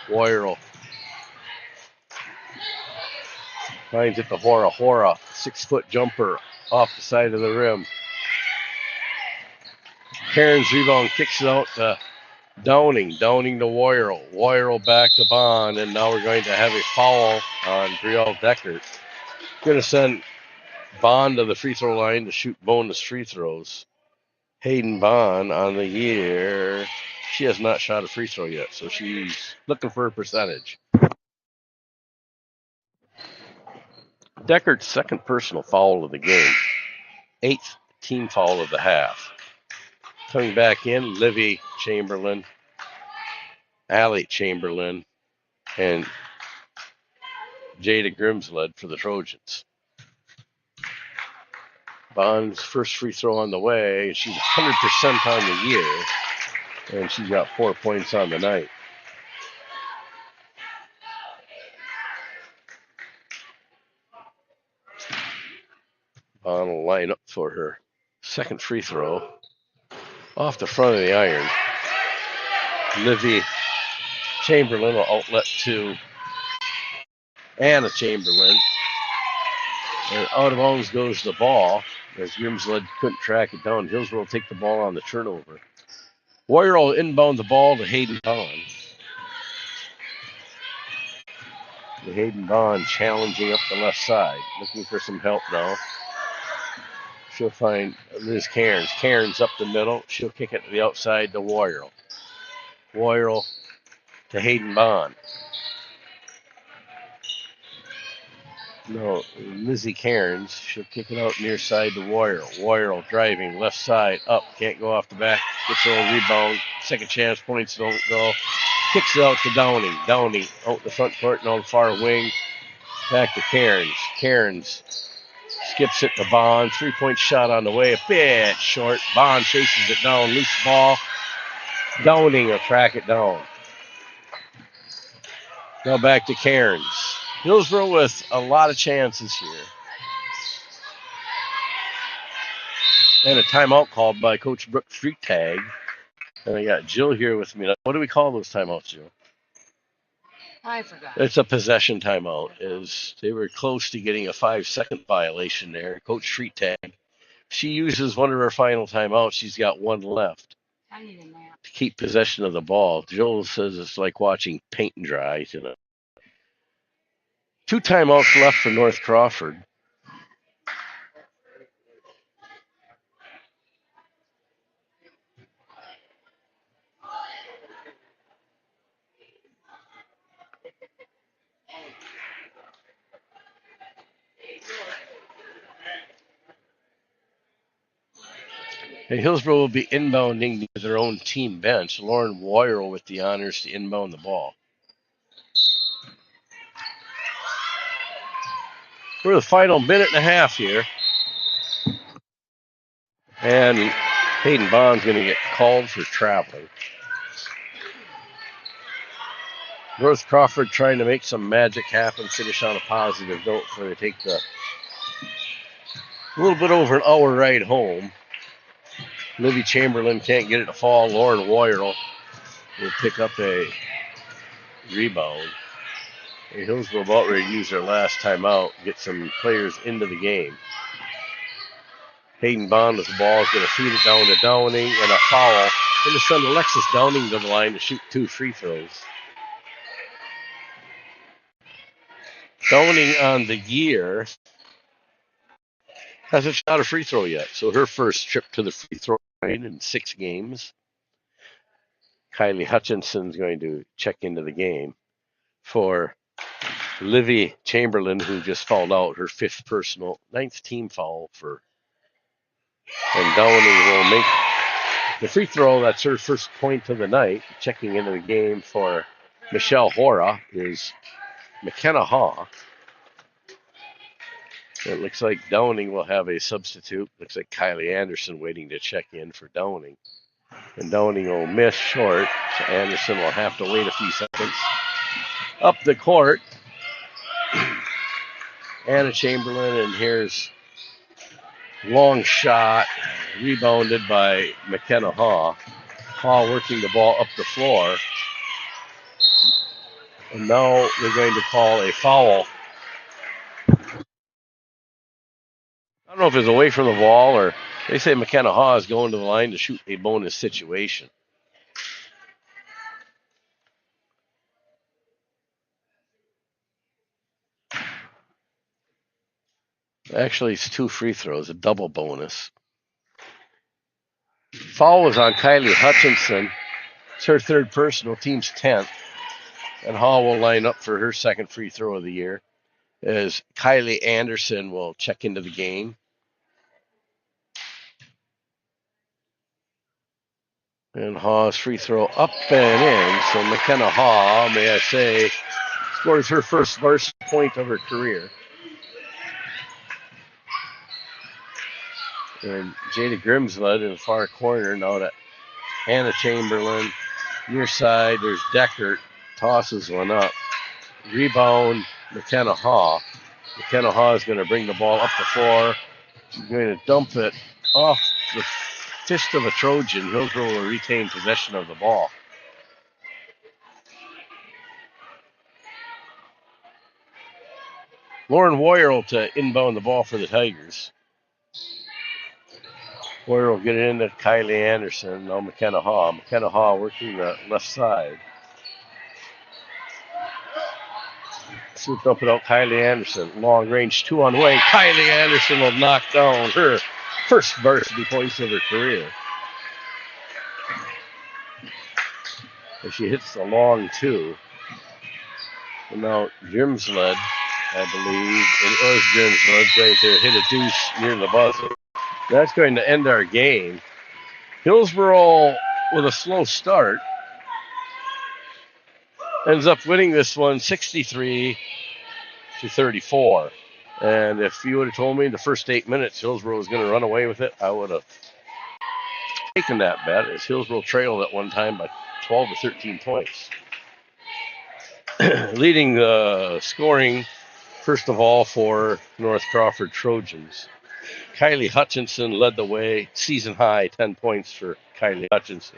Wyerl finds it to Hora. Hora, 6-foot jumper off the side of the rim. Cairns rebound, kicks it out to Downing. Downing to Wyerl. Wyerl back to Bond, and now we're going to have a foul on Brielle Deckert. Going to send Bond to the free throw line to shoot bonus free throws. Hayden Bond on the year. She has not shot a free throw yet, so she's looking for a percentage. Deckert's second personal foul of the game. 8th team foul of the half. Coming back in, Livy Chamberlain, Allie Chamberlain, and Jada Grimsled for the Trojans. Bond's first free throw on the way. She's 100% on the year, and she's got 4 points on the night. Bond will line up for her second free throw off the front of the iron. Livy Chamberlain will outlet to Anna Chamberlain. And out of bounds goes the ball as Grimsled couldn't track it down. Hillsboro will take the ball on the turnover. Wyerl will inbound the ball to Hayden Bond. Hayden Bond challenging up the left side, looking for some help now. She'll find Liz Cairns. Cairns up the middle. She'll kick it to the outside to Wyerl. Wyerl to Hayden Bond. No, Lizzie Cairns. She'll kick it out near side to Wyerl. Wyerl driving left side up. Can't go off the back. Gets her own rebound. Second chance. Points don't go. Kicks it out to Downing. Downing out the front court and on the far wing. Back to Cairns. Cairns skips it to Bond. 3-point shot on the way. A bit short. Bond chases it down. Loose ball. Downing will track it down. Now back to Cairns. Hillsboro with a lot of chances here. And a timeout called by Coach Brooke Freitag. And I got Jill here with me. What do we call those timeouts, Jill? I forgot. It's a possession timeout. As they were close to getting a 5-second violation there. Coach Freetag. She uses one of her final timeouts. She's got one left I need a nap. to keep possession of the ball. Joel says it's like watching paint dry. 2 timeouts left for North Crawford. And Hillsboro will be inbounding to their own team bench. Lauren Woyer with the honors to inbound the ball. We're the final minute and a half here. And Hayden Bond's going to get called for traveling. North Crawford trying to make some magic happen, finish on a positive note before they take the little bit over an hour ride home. Livy Chamberlain can't get it to fall. Lauren Woyer will pick up a rebound. And Hillsboro about ready to use their last timeout, get some players into the game. Hayden Bond with the ball is going to feed it down to Downing, and a foul. Going to send Alexis Downing to the line to shoot 2 free throws. Downing on the year hasn't shot a free throw yet, so her first trip to the free throw line in 6 games. Kylie Hutchinson's going to check into the game for Livy Chamberlain, who just fouled out, her 5th personal, 9th team foul for. And Downing will make the free throw. That's her first point of the night. Checking into the game for Michelle Hora is McKenna Haw. It looks like Downing will have a substitute. Looks like Kylie Anderson waiting to check in for Downing. And Downing will miss short, so Anderson will have to wait a few seconds. Up the court, Anna Chamberlain, and here's long shot, rebounded by McKenna Haw. Haw working the ball up the floor. And now they're going to call a foul. I don't know if it's away from the ball or they say McKenna Haw is going to the line to shoot a bonus situation. Actually, it's 2 free throws, a double bonus. Foul was on Kylie Hutchinson. It's her 3rd personal, team's 10th. And Haw will line up for her 2nd free throw of the year as Kylie Anderson will check into the game. And Haw's free throw up and in. So McKenna Haw, may I say, scores her first point of her career. And Jada Grimsled in the far corner now to Hannah Chamberlain. Near side, there's Deckert. Tosses one up. Rebound, McKenna Haw. McKenna Haw is going to bring the ball up the floor. She's going to dump it off the fist of a Trojan. Hillsboro will retain possession of the ball. Lauren Woyer to inbound the ball for the Tigers. Woyer will get it into Kylie Anderson. Now McKenna Haw. McKenna Haw working the left side. So dump it out, Kylie Anderson. Long range 2 on the way. Kylie Anderson will knock down her first varsity points of her career. And she hits the long 2. And now Grimsled, I believe, it was Grimsled right there, hit a deuce near the buzzer. That's going to end our game. Hillsboro with a slow start ends up winning this one 63-34. And if you would have told me the first 8 minutes Hillsboro was going to run away with it, I would have taken that bet, as Hillsboro trailed at one time by 12 or 13 points. Leading the scoring, first of all, for North Crawford Trojans. Kylie Hutchinson led the way, season high, 10 points for Kylie Hutchinson.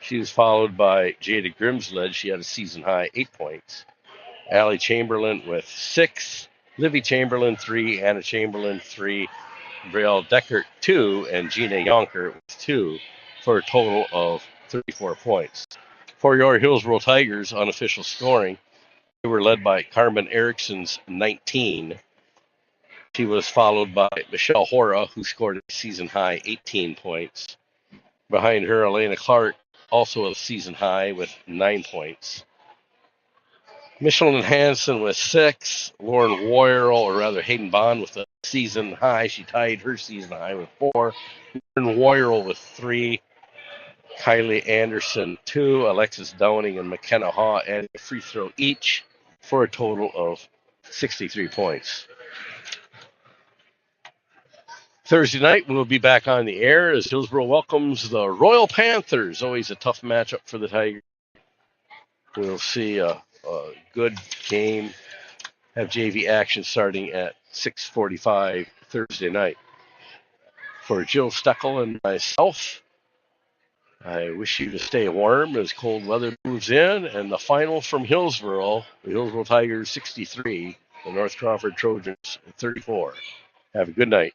She was followed by Jada Grimsled. She had a season high 8 points. Allie Chamberlain with 6, Livy Chamberlain 3, Anna Chamberlain 3, Brielle Deckert 2, and Gina Yonker with 2, for a total of 34 points. For your Hillsboro Tigers, unofficial scoring, they were led by Carmen Erickson's 19. She was followed by Michelle Hora, who scored a season-high 18 points. Behind her, Elena Clark, also a season-high with 9 points. Michelin Hansen with 6. Lauren Woyerl, or rather Hayden Bond, with a season high. She tied her season high with 4. Lauren Woyerl with 3. Kylie Anderson 2. Alexis Downing and McKenna Haw added a free throw each for a total of 63 points. Thursday night, we'll be back on the air as Hillsboro welcomes the Royal Panthers. Always a tough matchup for the Tigers. We'll see a good game. Have JV action starting at 6:45 Thursday night. For Jill Steckel and myself, I wish you to stay warm as cold weather moves in. And the final from Hillsboro, the Hillsboro Tigers 63, the North Crawford Trojans 34. Have a good night.